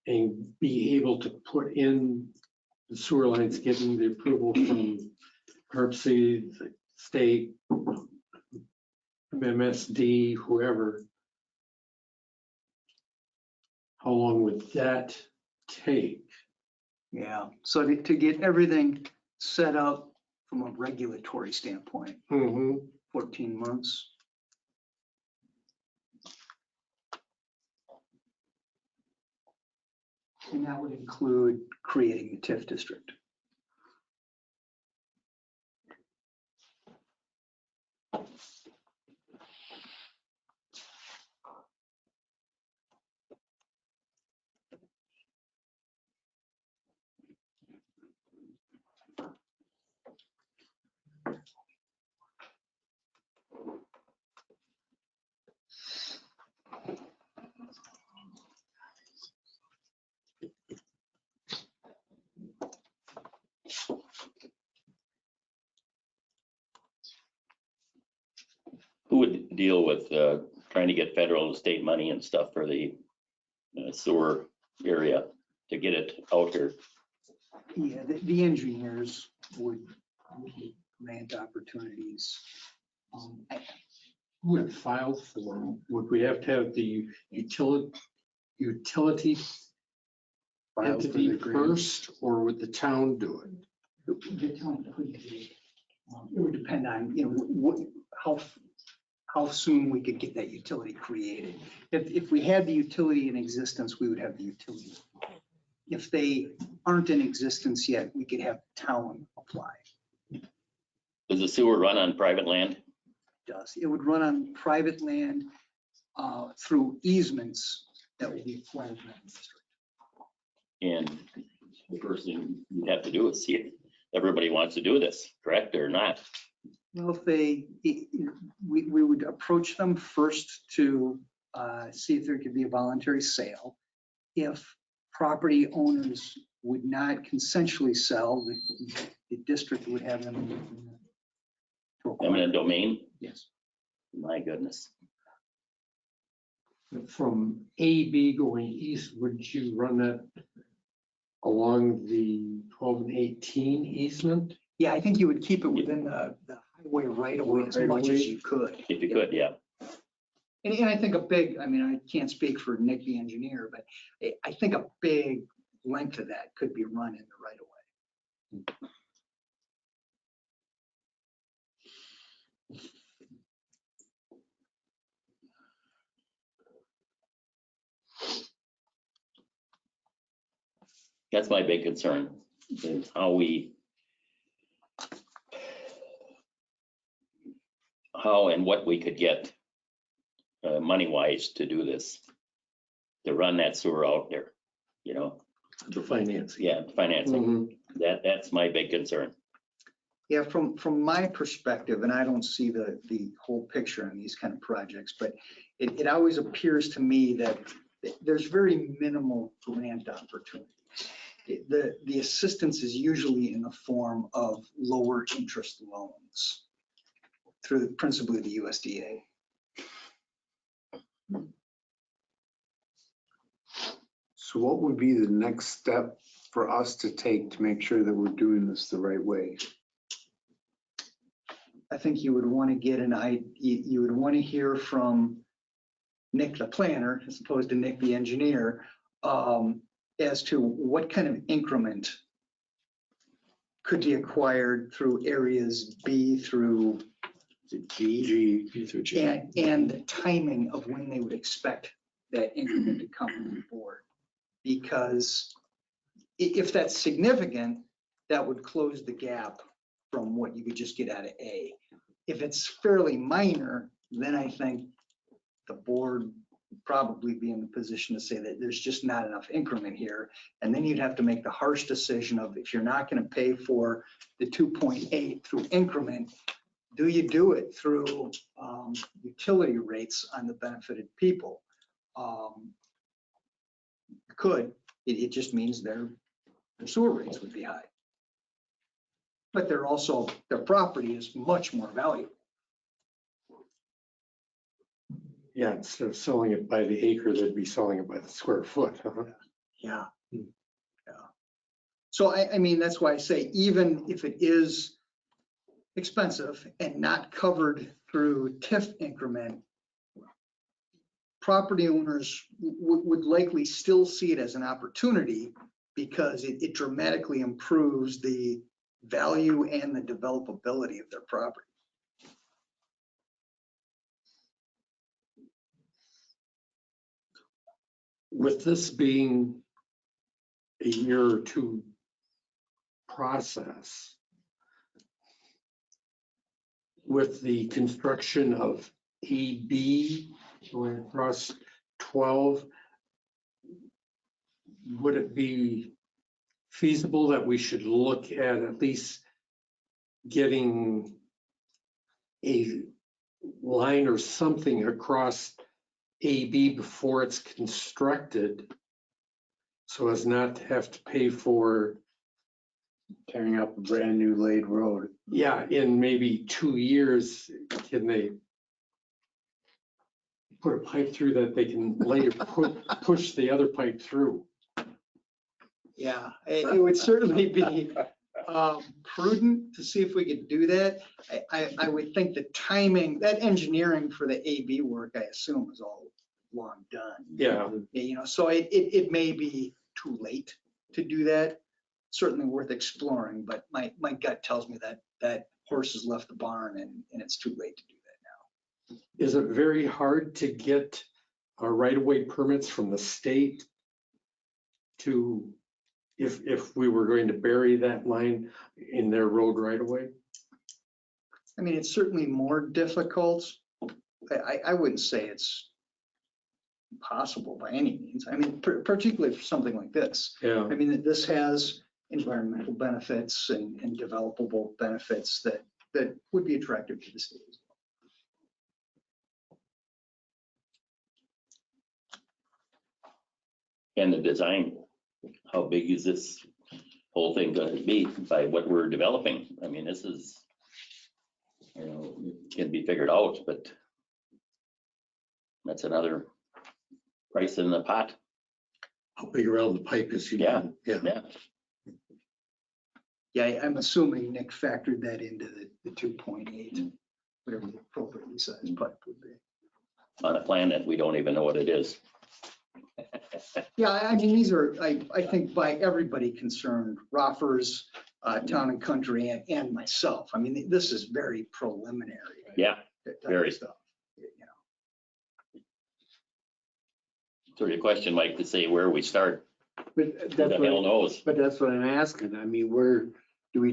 and be able to put in the sewer lines, getting the approval from PERC, the state, MMSD, whoever, how long would that take? Yeah, so to get everything set up from a regulatory standpoint, 14 months. And that would include creating the TIF district. Who would deal with trying to get federal and state money and stuff for the sewer area to get it out here? Yeah, the engineers would grant opportunities. Who would file for them? Would we have to have the utility File for entity the grant. first, or would the town do it? The town could be, it would depend on, how soon we could get that utility created. If we had the utility in existence, we would have the utility. If they aren't in existence yet, we could have town apply. Does the sewer run on private land? It would run on private land through easements that would be acquired by the district. And the first thing you have to do is see if everybody wants to do this, correct or not? Well, we would approach them first to see if there could be a voluntary sale. If property owners would not consensually sell, the district would have them. to acquire. Eminent domain? Yes. My goodness. From AB going east, would you run that along the 12 and 18 easement? Yeah, I think you would keep it within the highway right away as much as you could. If you could, yeah. And I think I mean, I can't speak for Nick, the engineer, but I think a big length of that could be run in the right of way. That's my big concern, is how and what we could get money-wise to do this, to run that sewer out there, you know? The financing. Yeah, financing. Mhm. That's my big concern. Yeah, from my perspective, and I don't see the whole picture on these kind of projects, but it always appears to me that there's very minimal grant opportunities. The assistance is usually in the form of lower interest loans through principally the USDA. So what would be the next step for us to take to make sure that we're doing this the right way? I think you would want to you would want to hear from Nick, the planner, as opposed to Nick, the engineer, as to what kind of increment could be acquired through areas B through G. through G. and the timing of when they would expect that increment to come on board. Because if that's significant, that would close the gap from what you could just get out of A. If it's fairly minor, then I think the board would probably be in the position to say that there's just not enough increment here. And then you'd have to make the harsh decision of, if you're not going to pay for the 2.8 through increment, do you do it through utility rates on the benefited people? Could. It just means their sewer rates would be high. But they're also, their property is much more valuable. Yeah, instead of selling it by the acre, they'd be selling it by the square foot. Yeah. Yeah. So I mean, that's why I say, even if it is expensive and not covered through TIF increment, property owners would likely still see it as an opportunity, because it dramatically improves the value and the developability of their property. With this being a year or two process, with the construction of AB going across 12, would it be feasible that we should look at least getting a line or something across AB before it's constructed, so as not to have to pay for, Tearing up a brand new laid road. yeah, in maybe 2 years, can they put a pipe through that they can later push the other pipe through. Yeah, it would certainly be prudent to see if we could do that. I would think the timing, that engineering for the AB work, I assume is all long done. Yeah. You know, so it may be too late to do that. Certainly worth exploring, but my gut tells me that horse has left the barn and it's too late to do that now. Is it very hard to get right-of-way permits from the state to, if we were going to bury that line in their road right-of-way? I mean, it's certainly more difficult. I wouldn't say it's impossible by any means. I mean, particularly for something like this. Yeah. I mean, this has environmental benefits and developable benefits that would be attractive to the state as well. And the design, how big is this whole thing going to be by what we're developing? I mean, this is, you know, can be figured out, but that's another price in the pot. How big around the pipe is? Yeah. Yeah, I'm assuming Nick factored that into the 2.8, whatever the appropriately sized pipe would be. On a planet, we don't even know what it is. Yeah, I mean, these are, I think by everybody concerned, Roffers, Town and Country, and myself. I mean, this is very preliminary. Yeah, type of very. stuff. You know. So your question, Mike, to say where we start, But who that's the hell what, knows? but that's what I'm asking. I mean, do we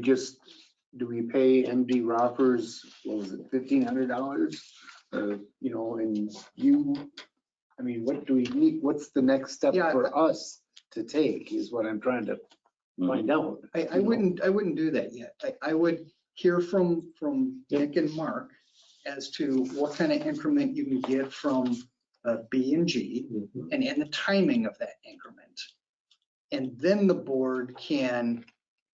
pay MD Roffers, what was it, $1,500? You know, and I mean, what do we need? What's the next step Yeah, for us to take is what I'm trying to find out. I wouldn't do that yet. I would hear from Nick and Mark as to what kind of increment you can get from B and G and the timing of that increment. And then the board can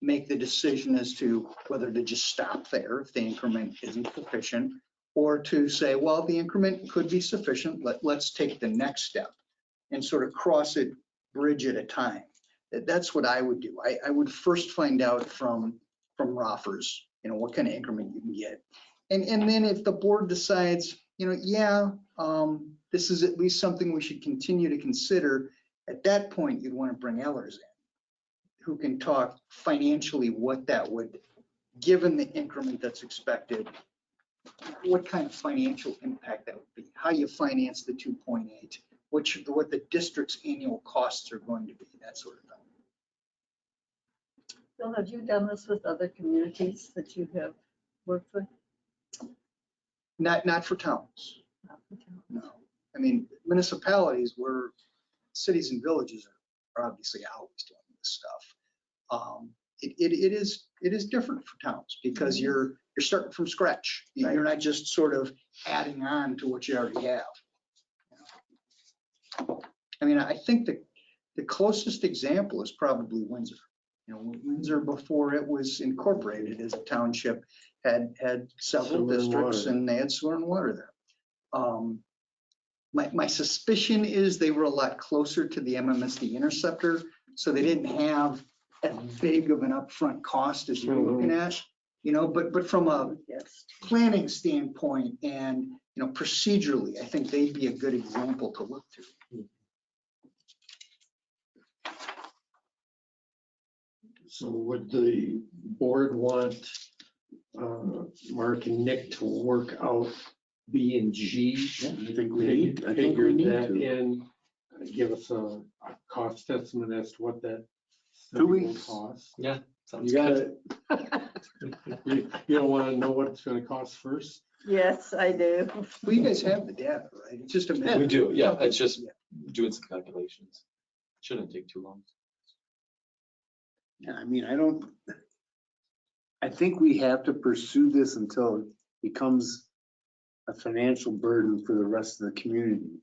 make the decision as to whether to just stop there if the increment isn't sufficient, or to say, well, the increment could be sufficient. Let's take the next step and sort of cross it bridge at a time. That's what I would do. I would first find out from Roffers, you know, what kind of increment you can get. And then if the board decides, you know, yeah, this is at least something we should continue to consider, at that point, you'd want to bring Ellers in, who can talk financially what that would, given the increment that's expected, what kind of financial impact that would be, how you finance the 2.8, what the district's annual costs are going to be, that sort of thing. Bill, have you done this with other communities that you have worked with? Not for towns, Not for towns. no. I mean, municipalities where cities and villages are obviously always doing this stuff. It is different for towns because you're starting from scratch. You're not just sort of adding on to what you already have. I mean, I think the closest example is probably Windsor. You know, Windsor, before it was incorporated as a township, had several Sewer and districts water. and they had sewer and water there. My suspicion is they were a lot closer to the MMSD interceptor, so they didn't have as big of an upfront cost as you're looking at, you know, but from a Yes. planning standpoint and, you know, procedurally, I think they'd be a good example to look to. So would the board want Mark and Nick to work out B and G? I think we need Figure that to. in, give us a cost estimate as to what that 2 study will weeks. cost. Yeah. Sounds You good. gotta, you don't want to know what it's gonna cost first? Yes, I do. Well, you guys have the data, right? It's just a matter. We do, yeah. It's just doing some calculations. Shouldn't take too long. Yeah, I mean, I think we have to pursue this until it becomes a financial burden for the rest of the community.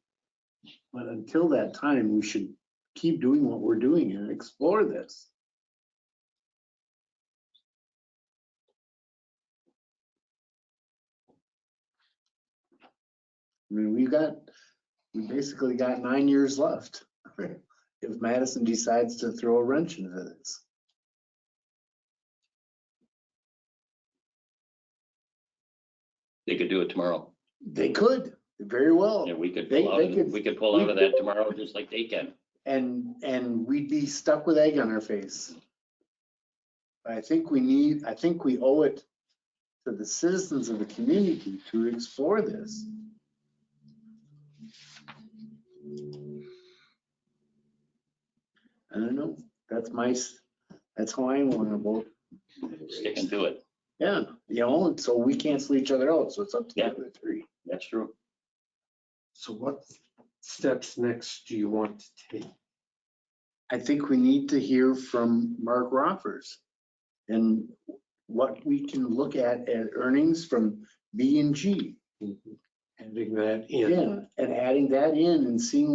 But until that time, we should keep doing what we're doing and explore this. I mean, we've got we basically got 9 years left. If Madison decides to throw a wrench into this. They could do it tomorrow. They could, very well. And we could They- pull out, they could- we could pull out of that tomorrow just like they can. And we'd be stuck with egg on our face. I think we owe it to the citizens of the community to explore this. I don't know, that's how I want to vote. Sticking to it. Yeah, you know, and so we cancel each other out, so it's up to the Yeah. other three. That's true. So what steps next do you want to take? I think we need to hear from Mark Roffers and what we can look at earnings from B and G. Adding that in. Yeah, and adding that in and seeing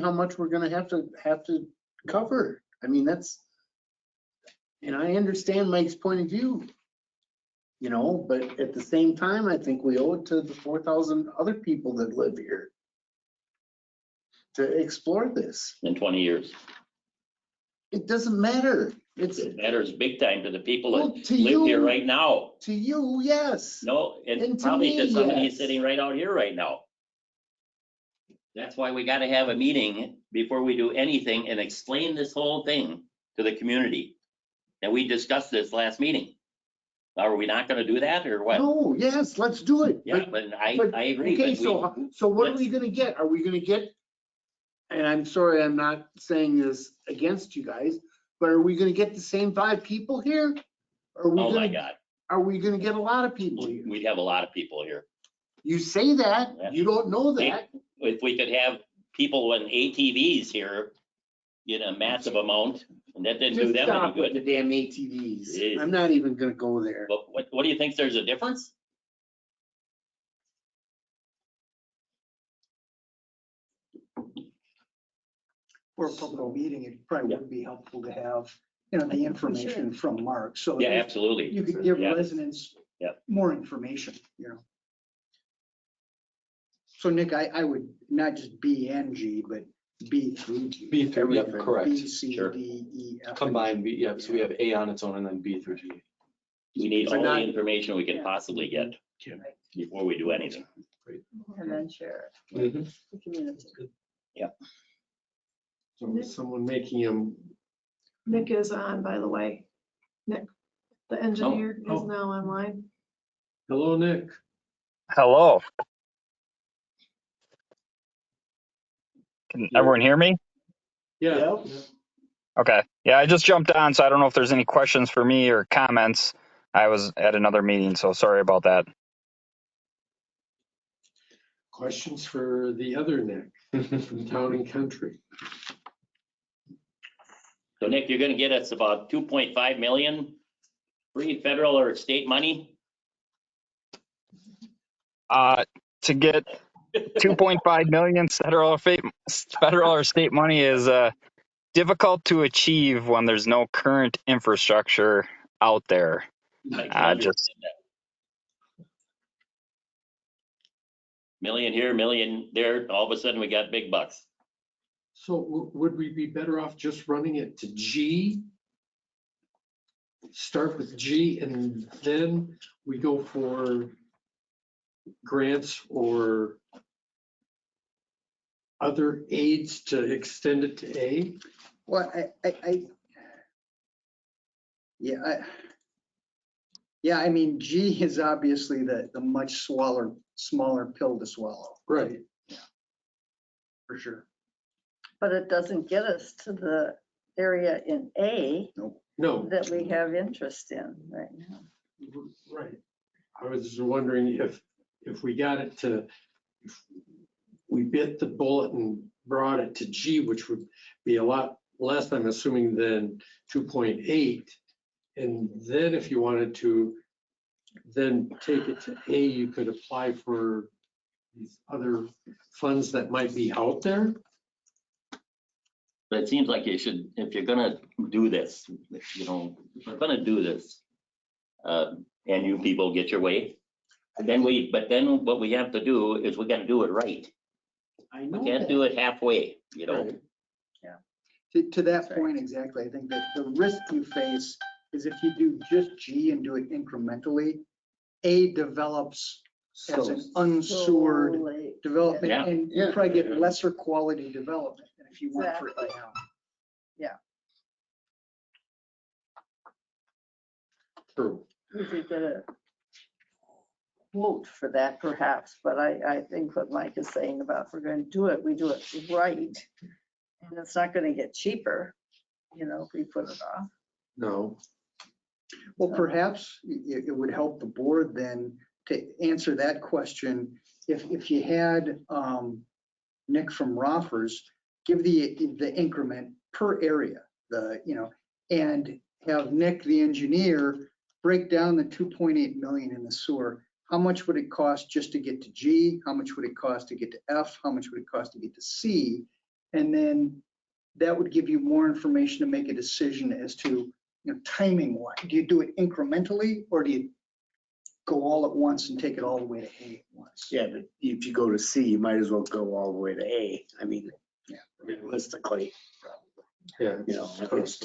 how much we're gonna have to cover. I mean, and I understand Mike's point of view. You know, but at the same time, I think we owe it to the 4,000 other people that live here to explore this. In 20 years. It doesn't matter. It matters big time to the people Well, that to live here you. right now. To you, yes. No, And and to probably to me, somebody yes. sitting right out here right now. That's why we gotta have a meeting before we do anything and explain this whole thing to the community. And we discussed this last meeting. Are we not gonna do that or what? No, yes, let's do it. Yeah, But- but but- I agree. Okay, but we- so what are we gonna get? Are we gonna get, and I'm sorry, I'm not saying this against you guys, but are we gonna get the same 5 people here? Oh my God, Are we gonna get a lot of people here? we'd have a lot of people here. You say that, Yeah. you don't know that. If we could have people in ATVs here in a massive amount, and that didn't do Just them stop any with good. the damn ATVs. Jeez. I'm not even gonna go there. But what do you think? There's a difference? For a public meeting, it probably would be helpful to have, the information from Mark, so Yeah, that absolutely. you could give Yeah. residents Yeah. more information. So Nick, I would not just B and G, but B through G. B through, Yep, Everything. correct. B, C, Sure. D, E, F. and Combined, yeah, so we have A on its own and then B through G. We need But all not- the information we can Yeah. possibly get Yeah. before we do anything. And then share it Mhm. with the community. So is someone making him, Nick is on, by the way. Nick, the engineer is Oh. now online. hello, Nick. Hello. Can everyone hear me? Yeah. Okay. Yeah, I just jumped on, so I don't know if there's any questions for me or comments. I was at another meeting, so sorry about that. Questions for the other Nick from Town and Country? So Nick, you're gonna get us about 2.5 million free federal or state money? To get 2.5 million federal or state money is difficult to achieve when there's no current infrastructure out there. I can just- understand that. Million here, million there, all of a sudden we got big bucks. So would we be better off just running it to G? Start with G and then we go for grants or other aids to extend it to A? Well, I mean, G is obviously the much smaller pill to swallow, Right. for sure. But it doesn't get us to the area in A No, that we have interest in right now. right. I was just wondering if we got it to, if we bit the bullet and brought it to G, which would be a lot less, I'm assuming, than 2.8. And then if you wanted to then take it to A, you could apply for these other funds that might be out there. But it seems like you should, if you're gonna do this, if we're gonna do this, and you people get your way, but then what we have to do is we gotta do it right. I know We can't that. do it halfway, you know? Right. To that That's right. point, exactly, I think that the risk you face is if you do just G and do it incrementally, A develops as an unsewered Slowly. development, Yeah. and you probably get lesser quality development than if you went for it Exactly. now. True. We could get a quote for that perhaps, but I think what Mike is saying about if we're going to do it, we do it right. And it's not going to get cheaper, you know, if we put it off. No. Well, perhaps it would help the board then to answer that question. If you had Nick from Roffers give the increment per area, and have Nick, the engineer, break down the 2.8 million in the sewer. How much would it cost just to get to G? How much would it cost to get to F? How much would it cost to get to C? And then that would give you more information to make a decision as to, timing wise. Do you do it incrementally or do you go all at once and take it all the way to A at once? Yeah, but if you go to C, you might as well go all the way to A. I mean, realistically. Yeah. It's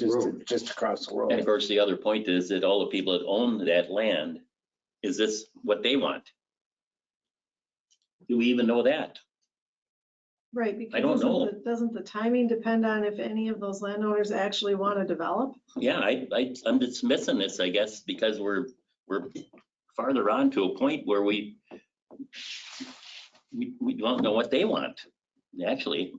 just across the road. And of course, the other point is that all the people that own that land, is this what they want? Do we even know that? Right, because I don't know. doesn't the timing depend on if any of those landowners actually want to develop? Yeah, I'm dismissing this, I guess, because we're farther on to a point where we don't know what they want. Actually,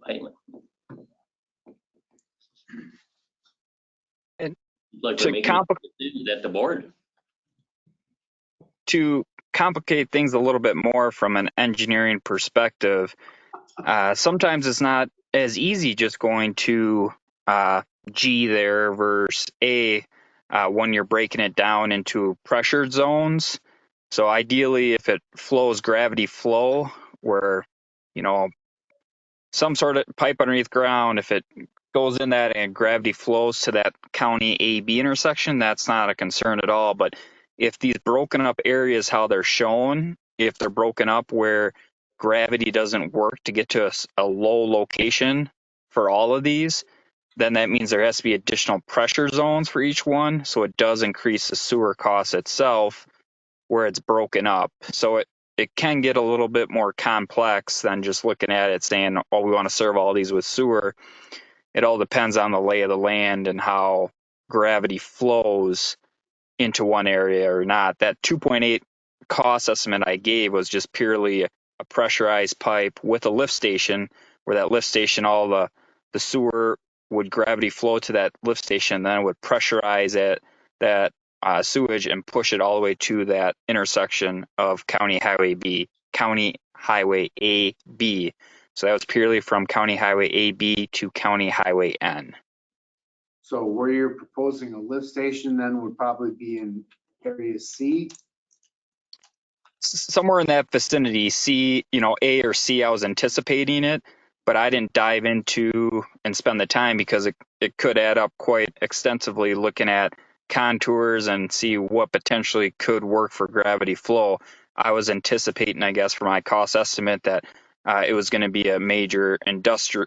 And like to we're making decisions at the board. To complicate things a little bit more from an engineering perspective, sometimes it's not as easy just going to G there versus A when you're breaking it down into pressured zones. So ideally, if it flows gravity flow, where, some sort of pipe underneath ground, if it goes in that and gravity flows to that county A-B intersection, that's not a concern at all. But if these broken up areas, how they're shown, if they're broken up where gravity doesn't work to get to a low location for all of these, then that means there has to be additional pressure zones for each one. So it does increase the sewer cost itself where it's broken up. So it can get a little bit more complex than just looking at it saying, oh, we want to serve all these with sewer. It all depends on the lay of the land and how gravity flows into one area or not. That 2.8 cost estimate I gave was just purely a pressurized pipe with a lift station, where that lift station, all the sewer would gravity flow to that lift station, then it would pressurize that sewage and push it all the way to that intersection of County Highway AB. So that was purely from County Highway AB to County Highway N. So where you're proposing a lift station then would probably be in area C. Somewhere in that vicinity, C, A or C, I was anticipating it, but I didn't dive into and spend the time because it could add up quite extensively looking at contours and see what potentially could work for gravity flow. I was anticipating, I guess, for my cost estimate that it was going to be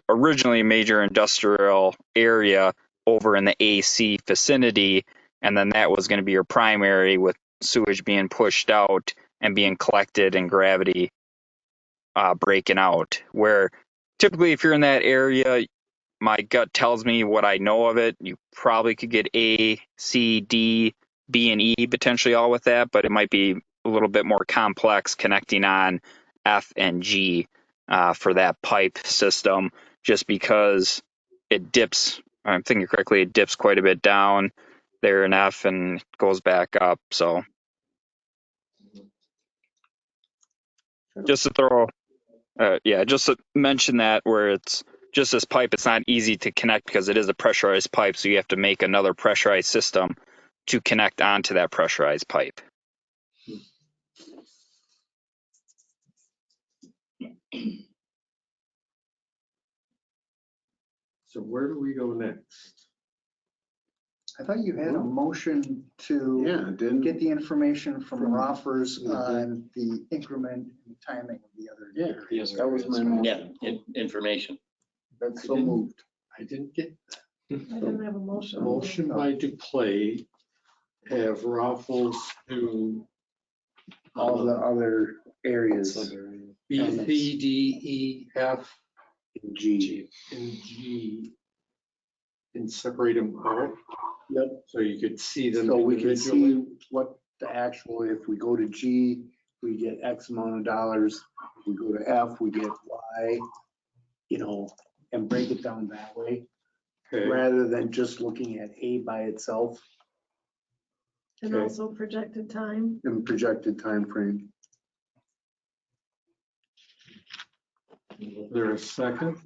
originally a major industrial area over in the AC vicinity, and then that was going to be your primary with sewage being pushed out and being collected and gravity breaking out. Where typically if you're in that area, my gut tells me what I know of it. You probably could get A, C, D, B, and E potentially all with that, but it might be a little bit more complex connecting on F and G for that pipe system, just because it dips, I'm thinking correctly, it dips quite a bit down there in F and goes back up. So just to throw, just to mention that where it's just this pipe, it's not easy to connect because it is a pressurized pipe. So you have to make another pressurized system to connect onto that pressurized pipe. So where do we go next? I thought you had a motion to Yeah, didn't, get the information from From- Roffers Mhm. on the increment and timing of the other. Yeah, areas. that was my motion. Yeah, information. That's so moved. I didn't get I didn't have a a motion. motion by Duclay, have Raffles do All the other areas B, C, D, E, F, in G. and G, and separate them out. Yep. So you could see them So we can individually. see what the actual, if we go to G, we get X amount of dollars. If we go to F, we get Y, and break it down that way, Okay, rather than just looking at A by itself And Okay. also projected time. and projected time frame. is there a second?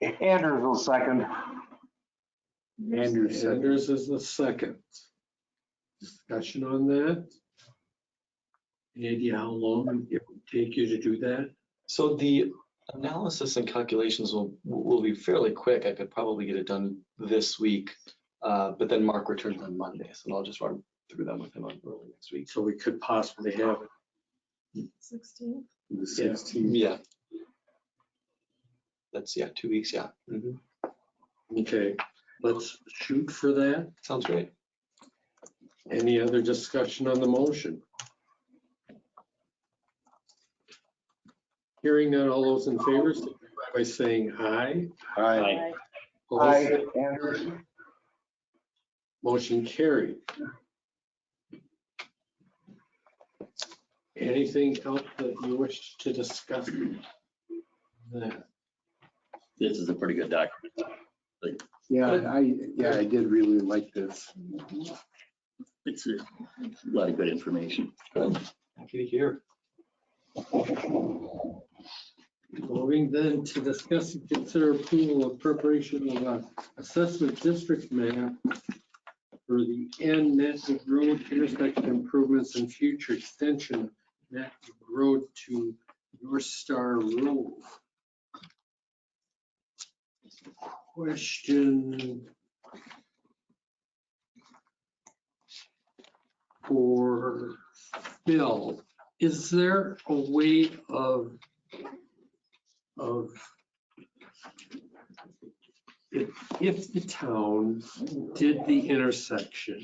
Andrews will second. Andrew said, Sanders is the second. Discussion on that? Any idea how long it would take you to do that? So the analysis and calculations will be fairly quick. I could probably get it done this week. But then Mark returns on Monday, so I'll just run through them with him on early next week. So we could possibly have it. 16. the 16th. Yeah. That's, 2 weeks, yeah. Mhm. Okay, let's shoot for that. Sounds great. Any other discussion on the motion? Hearing none, all those in favor, signify by saying aye. Aye. Opposed? Andrews. Motion carried. Anything else that you wish to discuss? That. This is a pretty good document. Yeah, I did really like this. It's a lot of good information. Good. Happy to hear. Moving then to discuss and consider approval of preparation of an assessment district map for the N Matthew Road intersection improvements and future extension of Matthew Road to North Star Road. Question for Bill. Is there a way of if the town did the intersection,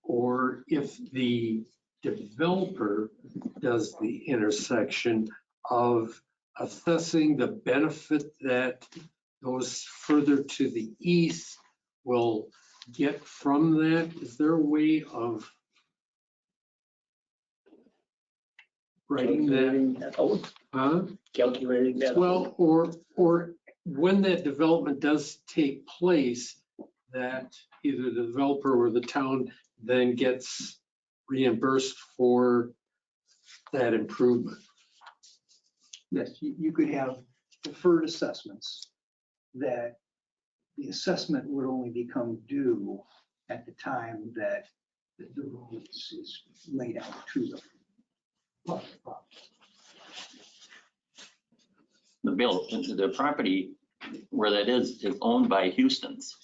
or if the developer does the intersection, of assessing the benefit that those further to the east will get from that? Is there a way of writing that? Huh? Calculating that. Well, or when that development does take place, that either the developer or the town then gets reimbursed for that improvement. Yes, you could have deferred assessments that the assessment would only become due at the time that the road is laid out to them. The bill, the property where that is owned by Houston's.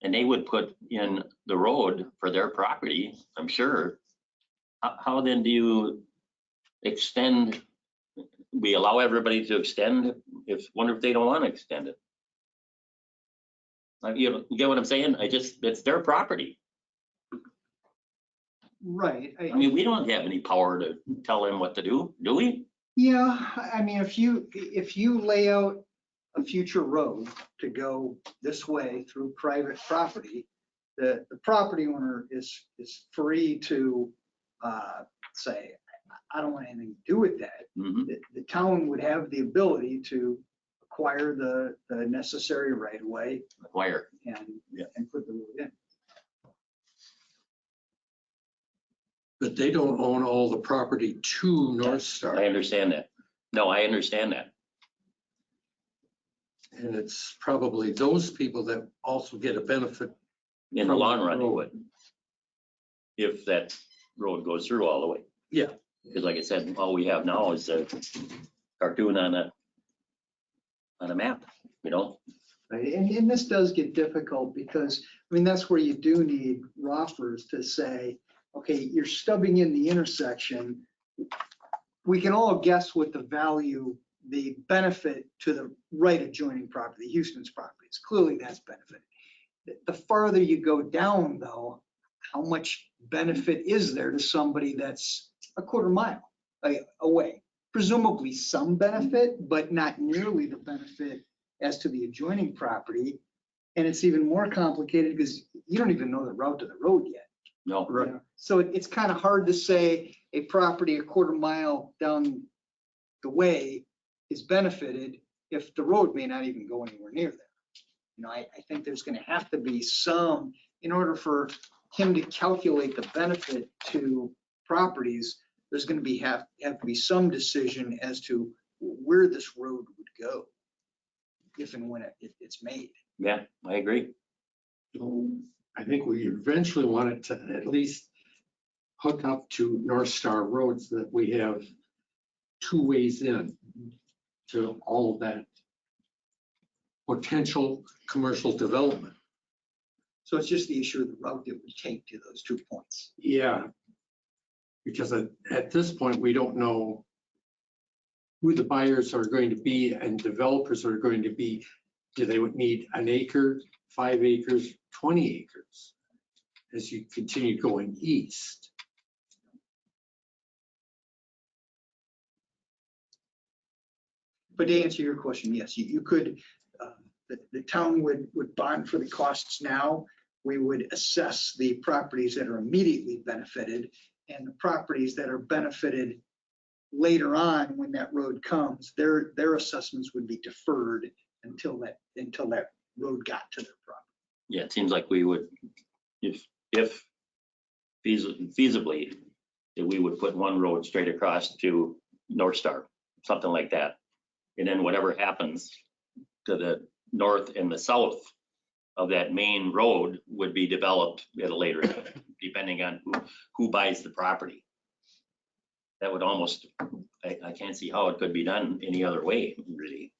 And they would put in the road for their property, I'm sure. How then do you extend? We allow everybody to extend, wonder if they don't want to extend it. You get what I'm saying? It's their property. Right. I mean, we don't have any power to tell them what to do we? Yeah, I mean, if you lay out a future road to go this way through private property, the property owner is free to say, I don't want anything to do with that. Mhm. The town would have the ability to acquire the necessary right of way Acquire. and put the road in. But they don't own all the property to North Star. I understand that. No, I understand that. And it's probably those people that also get a benefit. In the From long the run, it road. would. If that road goes through all the way. Yeah. Because like I said, all we have now is a cartoon on a map. you know? Right, and this does get difficult because, I mean, that's where you do need roffers to say, okay, you're stubbing in the intersection. We can all guess what the value, the benefit to the right adjoining property, Houston's property is. Clearly that's benefit. The farther you go down though, how much benefit is there to somebody that's a quarter mile away? Presumably some benefit, but not nearly the benefit as to the adjoining property. And it's even more complicated because you don't even know the route to the road yet. No. You know? So it's kind of hard to say a property a quarter mile down the way is benefited if the road may not even go anywhere near there. You know, I think there's going to have to be some, in order for him to calculate the benefit to properties, there's going to have to be some decision as to where this road would go if and when it's made. Yeah, I agree. So I think we eventually want it to at least hook up to North Star Road so that we have two ways in to all of that potential commercial development. So it's just the issue of the route it would take to those 2 points. Yeah. Because at this point, we don't know who the buyers are going to be and developers are going to be. Do they would need an acre, 5 acres, 20 acres as you continue going east? But to answer your question, yes, you could, the town would bond for the costs now. We would assess the properties that are immediately benefited, and the properties that are benefited later on when that road comes, their assessments would be deferred until that road got to their property. Yeah, it seems like we would, if feasibly, that we would put one road straight across to North Star, something like that. And then whatever happens to the north and the south of that main road would be developed at a later time, depending on who buys the property. That would almost, I can't see how it could be done any other way, really.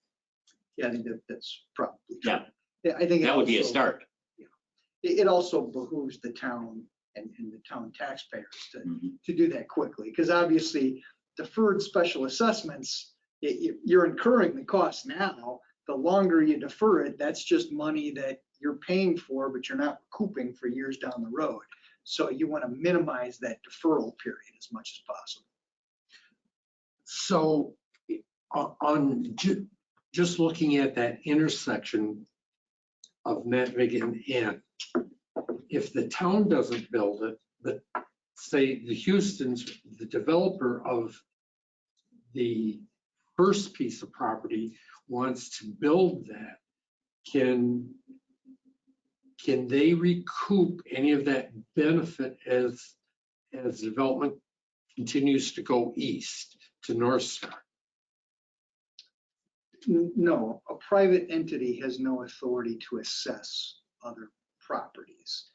Yeah, I think that's probably true. Yeah. Yeah, I think That would be a also- start. It also behooves the town and the town taxpayers to do that quickly, because obviously deferred special assessments, you're incurring the cost now. The longer you defer it, that's just money that you're paying for, but you're not recouping for years down the road. So you want to minimize that deferral period as much as possible. So on just looking at that intersection of Natick and Ann, if the town doesn't build it, but say the Houstons, the developer of the first piece of property wants to build that, can they recoup any of that benefit as development continues to go east to North Star? No, a private entity has no authority to assess other properties.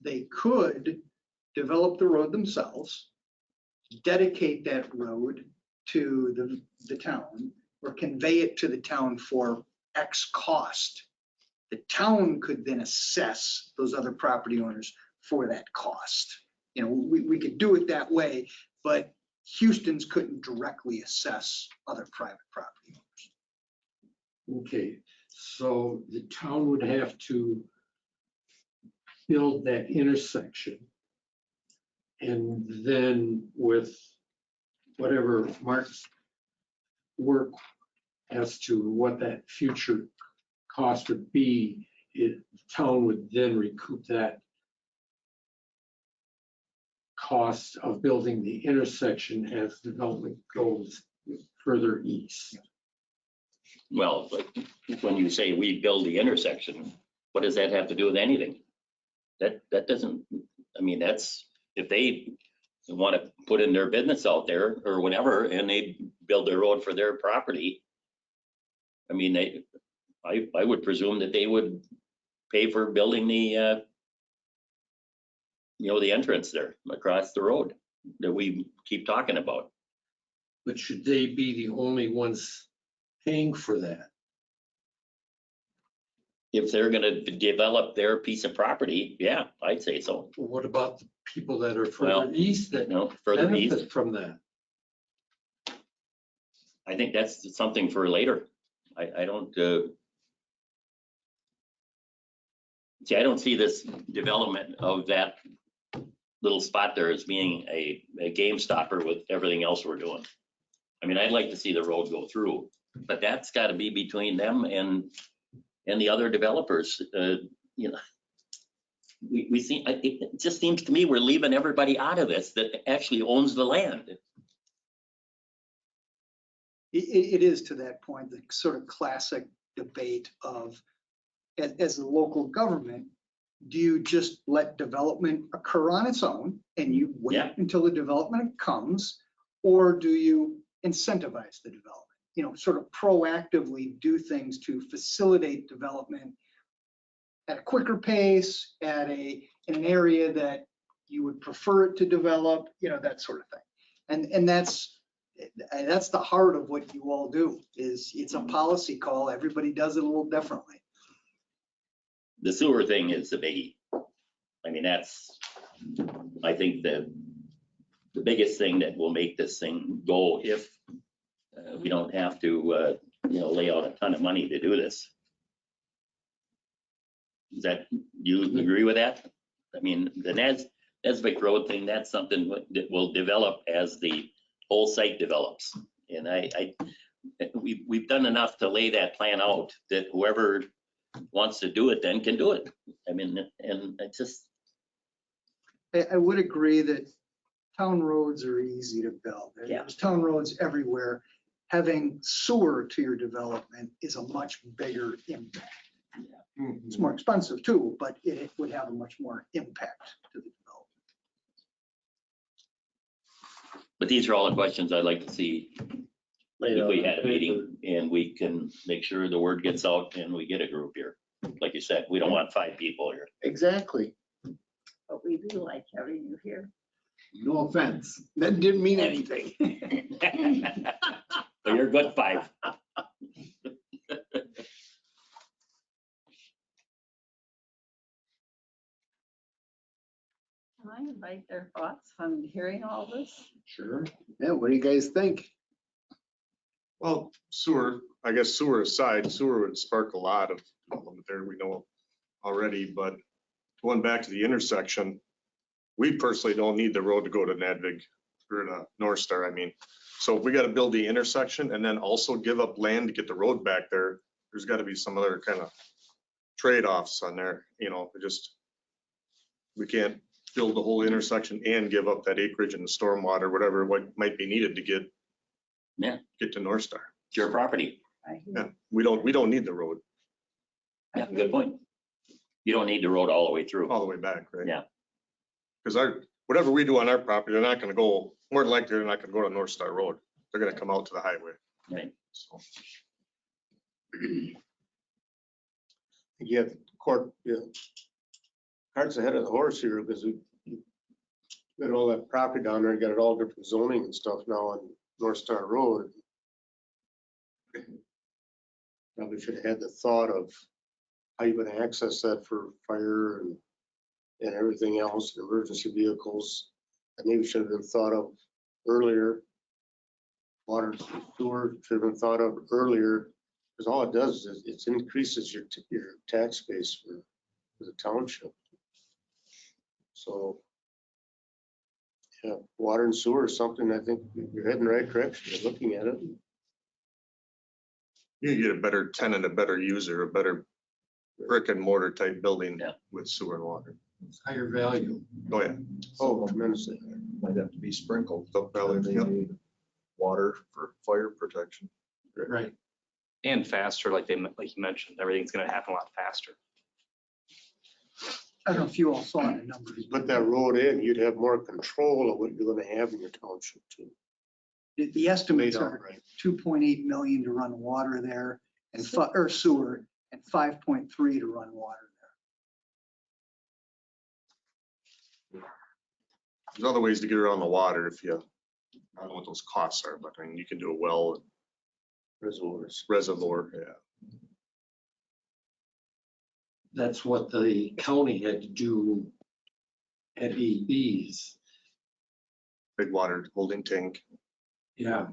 They could develop the road themselves, dedicate that road to the town, or convey it to the town for X cost. The town could then assess those other property owners for that cost. You know, we could do it that way, but Houston's couldn't directly assess other private property owners. Okay, so the town would have to build that intersection. And then with whatever Mark's work as to what that future cost would be, the town would then recoup that cost of building the intersection as development goes further east. Well, but when you say we build the intersection, what does that have to do with anything? That doesn't, I mean, that's, if they want to put in their business out there or whatever, and they build their road for their property, I mean, I would presume that they would pay for building the, the entrance there across the road that we keep talking about. But should they be the only ones paying for that? if they're gonna develop their piece of property, yeah, I'd say so. What about the people that are Well, further east that Further east, benefit from that? I think that's something for later. I don't, see, I don't see this development of that little spot there as being a game stopper with everything else we're doing. I mean, I'd like to see the road go through, but that's gotta be between them and the other developers. You know, we see, it just seems to me we're leaving everybody out of this that actually owns the land. It is to that point, the sort of classic debate of, as a local government, do you just let development occur on its own and you wait Yeah. until the development comes? Or do you incentivize the development? You know, sort of proactively do things to facilitate development at a quicker pace, in an area that you would prefer it to develop, you know, that sort of thing. And that's the heart of what you all do, is it's a policy call. Everybody does it a little differently. The sewer thing is the biggie. I mean, that's, I think the biggest thing that will make this thing go if we don't have to, lay out a ton of money to do this. Is that, do you agree with that? I mean, the Nesbitt Road thing, that's something that will develop as the whole site develops. And we've done enough to lay that plan out that whoever wants to do it then can do it. I mean, and it's just. I would agree that town roads are easy to build. Yeah. There's town roads everywhere. Having sewer to your development is a much bigger impact. It's more expensive too, but it would have a much more impact to the development. But these are all the questions I'd like to see if we had a meeting and we can make sure the word gets out and we get a group here. Like you said, we don't want 5 people here. Exactly. But we do like having you here. No offense. That didn't mean anything. So you're good 5. Can I invite their thoughts on hearing all this? Sure. Yeah, what do you guys think? Well, sewer, I guess sewer aside, sewer would spark a lot of development there, we know already, but going back to the intersection, we personally don't need the road to go to Nadvig or to North Star, I mean. So if we gotta build the intersection and then also give up land to get the road back there, there's gotta be some other kind of trade-offs on there, we can't build the whole intersection and give up that acreage and the stormwater, whatever, what might be needed to get to North Star. It's your property. Yeah, we don't need the road Yeah, good point. You don't need the road all the way through. all the way back, right? Yeah. Because whatever we do on our property, they're not gonna go, more than likely, they're not gonna go to North Star Road. They're gonna come out to the highway. Right. So, You have court, carts ahead of the horse here, because we got all that property down there, got it all different zoning and stuff now on North Star Road. Probably should have had the thought of how you gonna access that for fire and everything else, emergency vehicles. That maybe should have been thought of earlier. Water, sewer should have been thought of earlier, because all it does is it increases your tax base for the township. So, yeah, water and sewer is something I think you're heading the right direction, you're looking at it. you get a better tenant, a better user, a better brick and mortar type building Yeah. with sewer and water. Higher value. Oh, yeah. Oh, tremendously. Might have to be sprinkled. Up valley, They yep. need water for fire protection. Right. And faster, like you mentioned, everything's gonna happen a lot faster. I don't know if you all saw the numbers. Put that road in, you'd have more control of what you're gonna have in your township too. The estimates Laid out are right. 2.8 million to run water there and or sewer, and 5.3 to run water There's other ways to get around the water if you, I don't know what those costs are, but I mean, you can do a well, Reservoirs. reservoir, yeah. that's what the county had to do at EBs. Big water holding tank Yeah.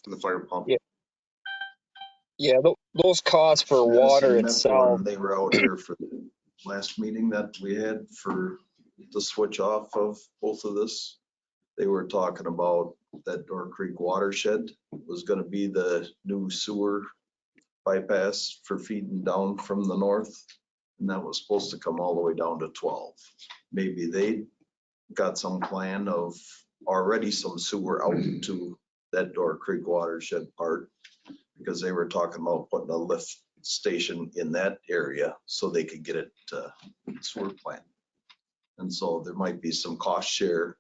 for the fire pump. Yeah. Yeah, those costs for water itself. They were out here for the last meeting that we had for the switch off of both of this. They were talking about that Door Creek watershed was gonna be the new sewer bypass for feeding down from the north. And that was supposed to come all the way down to 12. Maybe they got some plan of already some sewer out to that Door Creek watershed part. Because they were talking about putting a lift station in that area so they could get it to sewer plant. And so there might be some cost share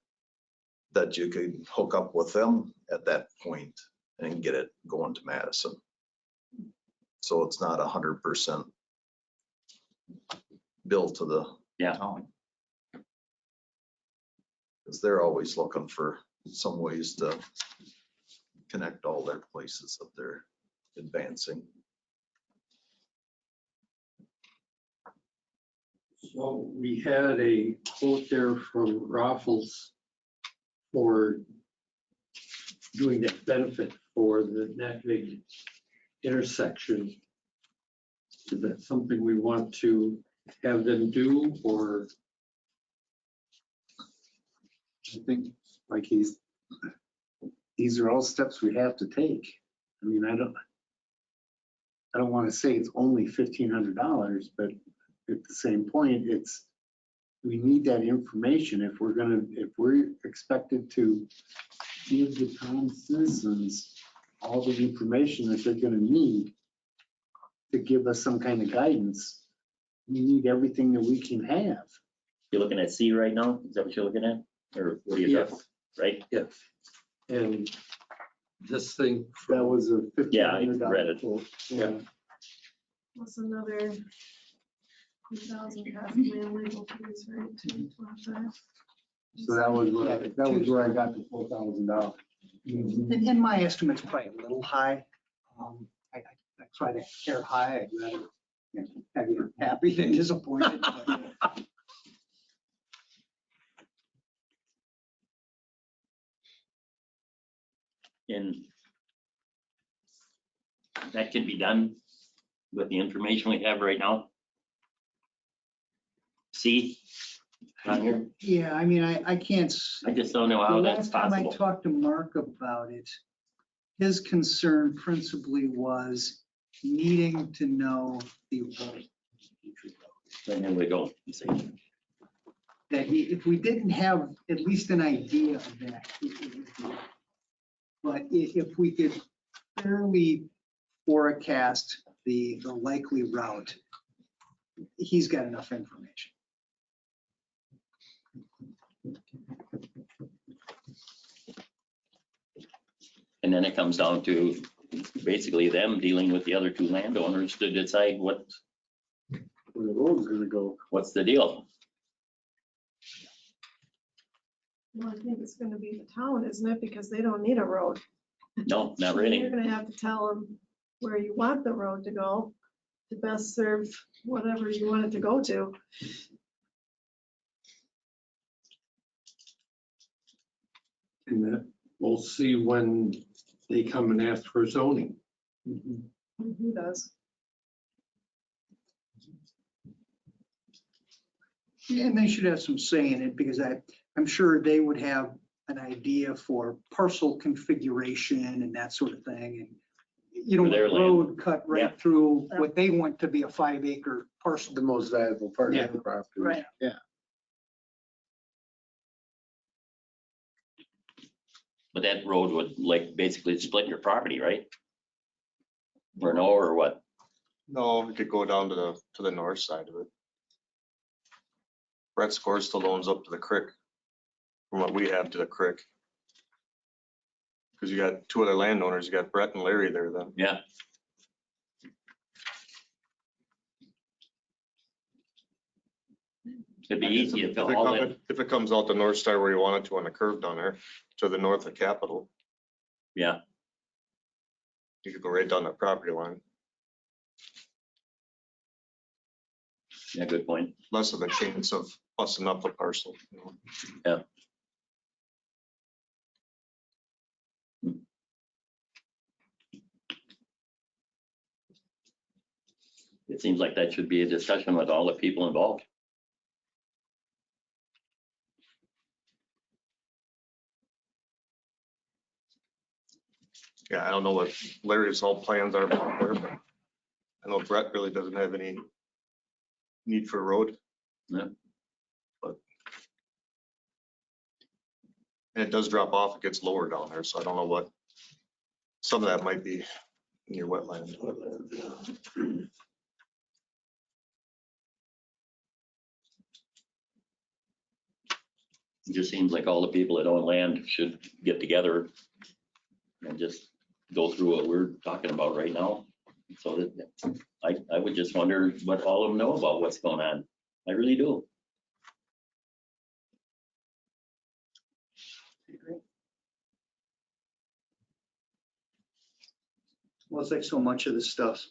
that you could hook up with them at that point and get it going to Madison. So it's not 100% built to the town. Because they're always looking for some ways to connect all their places that they're advancing. So we had a quote there from Raffles for doing that benefit for the Natick intersection. Is that something we want to have them do, or? I think, like these are all steps we have to take. I mean, I don't want to say it's only $1,500, but at the same point, we need that information if we're expected to give the town citizens all the information that they're gonna need to give us some kind of guidance. We need everything that we can have. You're looking at C right now? Is that what you're looking at? Or what are you talking? Yes, Right? yes. And this thing, That was a Yeah, I $1,500 read it. quote. yeah, What's another 2,000 possibly in legal fees, right? 225. So that was where I got the $4,000. And my estimate's probably a little high. I try to err high. I'd rather have you happy than disappointed. but- And that can be done with the information we have right now. C on here. Yeah, I mean, I can't. I just don't know The how that's last time I possible. talked to Mark about it, his concern principally was needing to know the road. And there we go. You see. That if we didn't have at least an idea of that, it would be. But if we could fairly forecast the likely route, he's got enough information. And then it comes down to basically them dealing with the other two landowners to decide Where the road's gonna go. what's the deal. Well, I think it's gonna be the town, isn't it? Because they don't need a road. No, not You're really. gonna have to tell them where you want the road to go to best serve whatever you want it to go to. and that we'll see when they come and ask for zoning. Who does? And they should have some say in it because I'm sure they would have an idea for parcel configuration and that sort of thing. And you For know, their the land. road cut Yeah. right through what they want to be a 5-acre parcel. The most valuable part Yeah. of the property. Right. Yeah. But that road would like basically split your property, right? Or no, or what? No, we could go down to the north side of it. Brett Scores still owns up to the creek from what we have to the creek. Because you got two other landowners, you got Brett and Larry there then. Yeah. It'd be easy if all that, If it comes out the north side where you want it to on the curve down there, to the north of Capitol, yeah. you could go right down that property line. Yeah, good point. less of a chance of busting up a parcel. It seems like that should be a discussion with all the people involved. Yeah, I don't know what Larry's whole plans are about there, but I know Brett really doesn't have any need for a road. Yeah. But and it does drop off, it gets lower down there, so I don't know what, some of that might be in your wetland. It just seems like all the people that own land should get together and just go through what we're talking about right now. So that I would just wonder what all of them know about what's going on. I really do. Well, it's like so much of this stuff.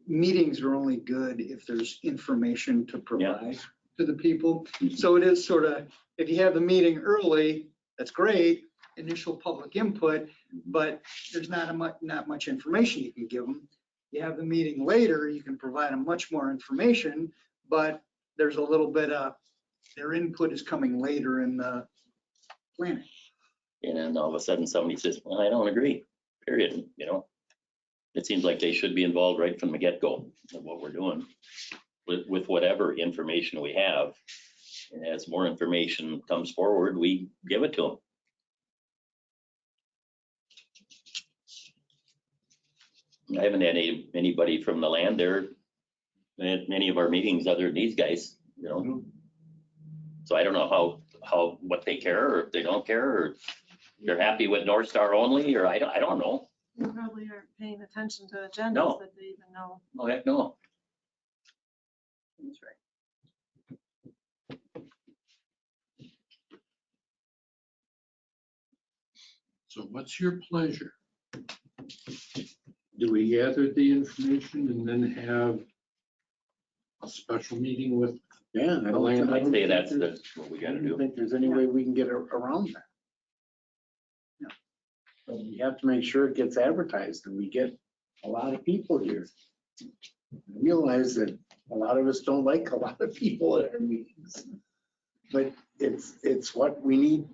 Meetings are only good if there's information to provide to the people. So it is sort of, if you have the meeting early, that's great, initial public input, but there's not much information you can give them. You have the meeting later, you can provide them much more information, but there's a little bit of, their input is coming later in the planning. And then all of a sudden somebody says, well, I don't agree, period, you know? It seems like they should be involved right from the get-go of what we're doing with whatever information we have. And as more information comes forward, we give it to them. I haven't had anybody from the land there at any of our meetings other than these guys, you know? So I don't know how what they care, or if they don't care, or they're happy with North Star only, or I don't know. You probably aren't paying attention to agendas No. that they even know. Oh, heck no. That's right. So what's your pleasure? Do we gather the information and then have a special meeting with? Yeah. I don't think- I'd say that's what we I gotta don't do. think there's any way we can get around that. But we have to make sure it gets advertised and we get a lot of people here. I realize that a lot of us don't like a lot of people at our meetings. But it's what we need.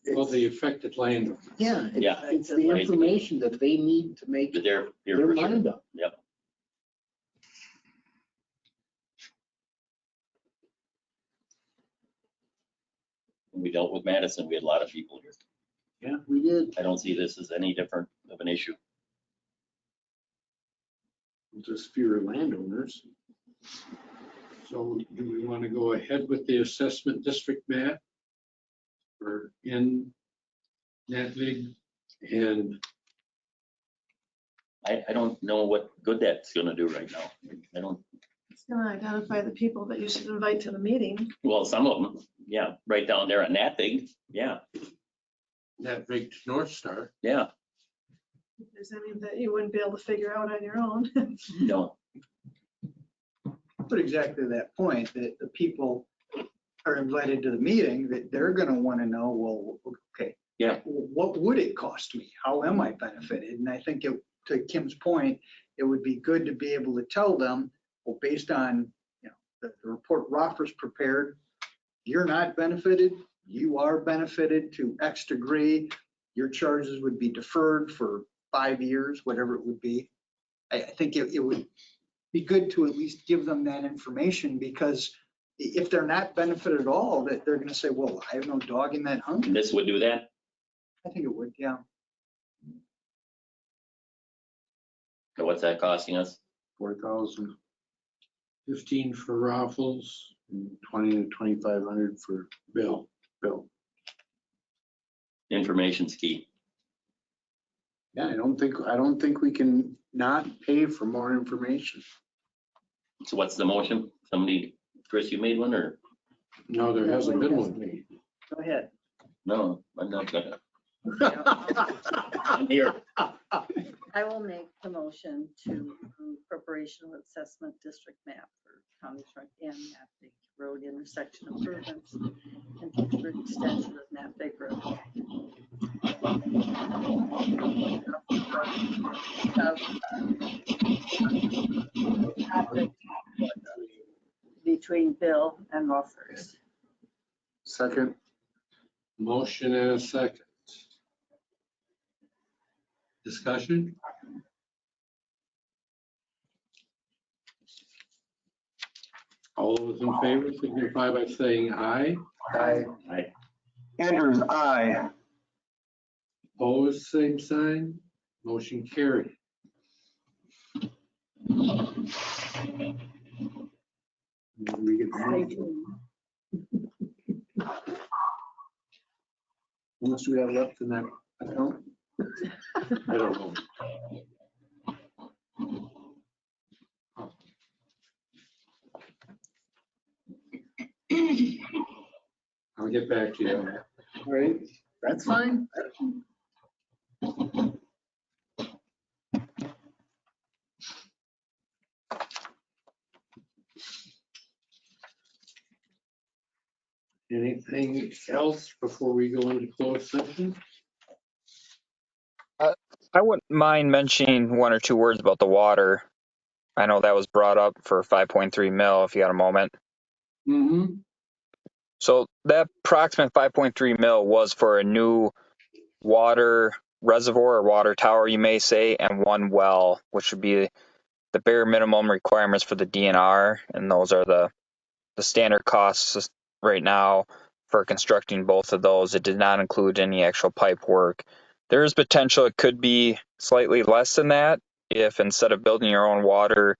Well, the affected land. Yeah, Yeah. it's the information that they need to make They're here their for sure. mind up. Yep. When we dealt with Madison, we had a lot of people here. Yeah, we did. I don't see this as any different of an issue. Just fewer landowners. So do we want to go ahead with the assessment district map? Or in NatVig? And I don't know what good that's gonna do right now. I don't, It's gonna identify the people that you should invite to the meeting. well, some of them, yeah, right down there at Nathig, yeah, NatVig to North Star. yeah, If there's any that you wouldn't be able to figure out on your own. no, But exactly that point, that the people are invited to the meeting, that they're gonna wanna know, well, okay. Yeah. What would it cost me? How am I benefited? And I think to Kim's point, it would be good to be able to tell them, well, based on, the report Roffers prepared, you're not benefited, you are benefited to X degree. Your charges would be deferred for 5 years, whatever it would be. I think it would be good to at least give them that information, because if they're not benefited at all, that they're gonna say, well, I have no dog in that hunt. this would do that. I think it would, yeah. So what's that costing us? 4,000, 15 for Raffles, and 20 to 2,500 for Bill. Bill. Information's key. Yeah, I don't think we can not pay for more information. So what's the motion? Somebody, Chris, you made one, or? No, there hasn't been one made. Go ahead. No, I'm not gonna. I'm here. I will make the motion to approve preparation of assessment district map for County Truck and Naptic Road intersection improvements and Pittsburgh extension of Naptic Road. Between Bill and Wolfers. Second. Motion and a second. Discussion? All those in favor signify by saying aye. Aye. Andrews, aye. Opposed, same sign. Motion carried. We get the money. How much do we have left in that account? I don't know. I'll get back to you on that. All right, that's fine. Anything else before we go into closed session? I wouldn't mind mentioning one or two words about the water. I know that was brought up for 5.3 mil, if you got a moment. Mm-hmm. So that approximate 5.3 mil was for a new water reservoir or water tower, you may say, and one well, which would be the bare minimum requirements for the DNR. And those are the standard costs right now for constructing both of those. It did not include any actual pipe work. There is potential it could be slightly less than that if instead of building your own water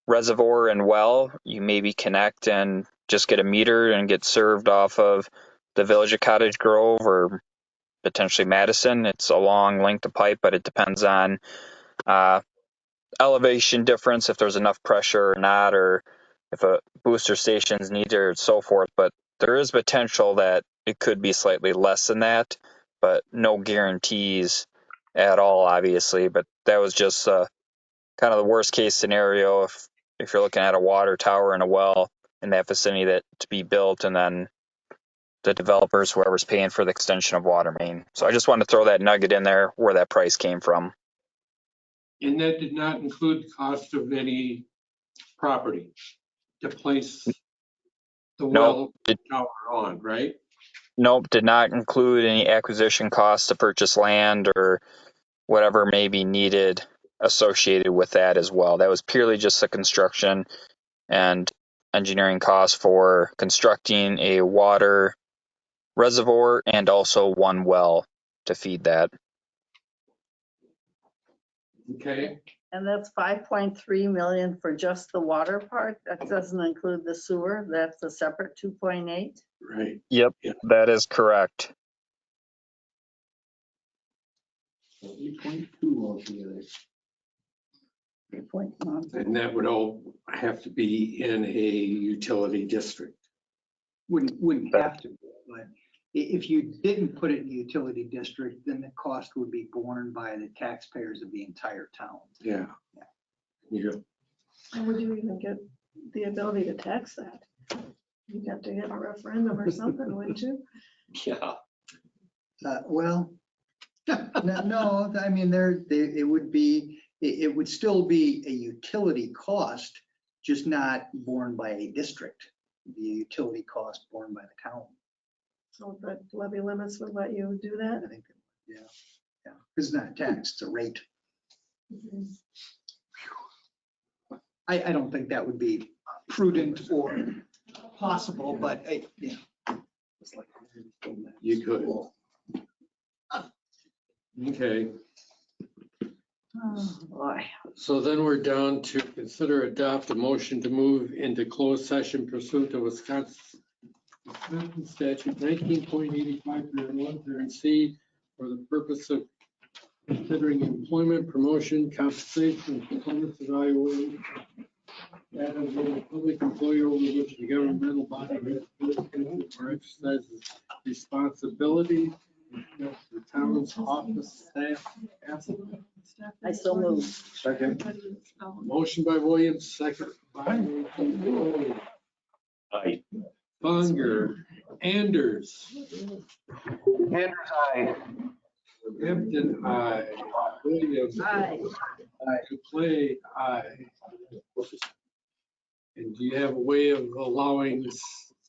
reservoir and well, you maybe connect and just get a meter and get served off of the village of Cottage Grove or potentially Madison. It's a long length of pipe, but it depends on elevation difference, if there's enough pressure or not, or if a booster station is needed or so forth. But there is potential that it could be slightly less than that, but no guarantees at all, obviously. But that was just kind of the worst case scenario if you're looking at a water tower and a well in that vicinity that to be built, and then the developers, whoever's paying for the extension of water main. So I just wanted to throw that nugget in there where that price came from. And that did not include the cost of any property to place the well tower on, right? Nope, did not include any acquisition costs to purchase land or whatever may be needed associated with that as well. That was purely just the construction and engineering costs for constructing a water reservoir and also one well to feed that. Okay. And that's 5.3 million for just the water part. That doesn't include the sewer. That's a separate 2.8. Right. Yep, that is correct. 8.2 altogether. 3.1. And that would all have to be in a utility district. Wouldn't have to, but if you didn't put it in the utility district, then the cost would be borne by the taxpayers of the entire town. Yeah. Yeah. How would you even get the ability to tax that? You'd have to get a referendum or something, wouldn't you? Yeah. Well, no, I mean, it would still be a utility cost, just not borne by a district. The utility cost borne by the town. So the levy limits would let you do that? I think, yeah. It's not a tax, it's a rate. Mhm. I don't think that would be prudent or possible, but yeah. You could. Okay. Oh, boy. So then we're down to consider adopt a motion to move into closed session pursuant to Wisconsin statute 19.85(1) for the purpose of considering employment, promotion, compensation, and performance evaluation. That is a public employee over which the governmental body has jurisdiction or exercises responsibility, The town's office staff. I so moved. Second. Motion by Williams, second by Aye. Bunger, Anders, Anders, aye. Hampton, aye. Williams. Aye. Duplay, aye. And do you have a way of allowing,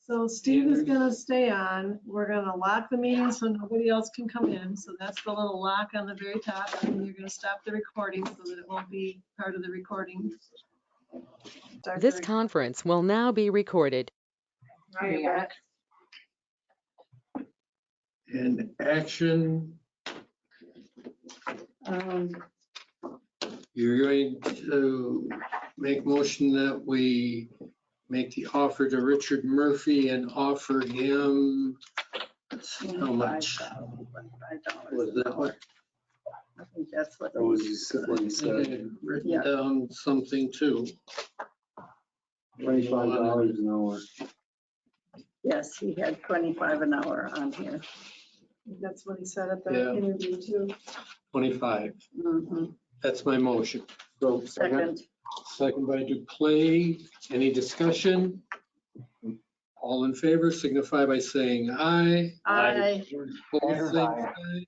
So Steve is gonna stay on. We're gonna lock the meeting so nobody else can come in. So that's the little lock on the very top. And you're gonna stop the recording so that it won't be part of the recording. Start the This rec- conference will now be recorded. Okay, back. and action, you're going to make motion that we make the offer to Richard Murphy and offer him, how much? Was that what? I think that's what. That was what he I said. had written Yeah. down something too. $25 an hour. Yes, he had 25 an hour on here. That's what he said at Yeah. the interview too. 25. Mhm. That's my motion. So Second, Second by Duplay. Any discussion? All in favor signify by saying aye. I, Opposed, same sign.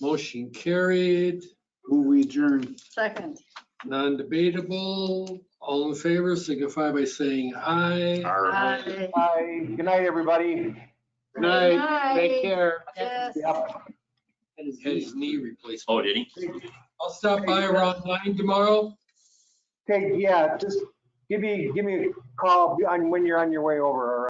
Motion carried, move we adjourn. second. non-debatable. All in favor signify by saying aye. I. Bye. Good night, everybody. Good night. Take care. Yes. Had his knee replaced. Oh, did he? I'll stop by around 9 tomorrow. Okay, yeah, just give me a call on when you're on your way over, all right?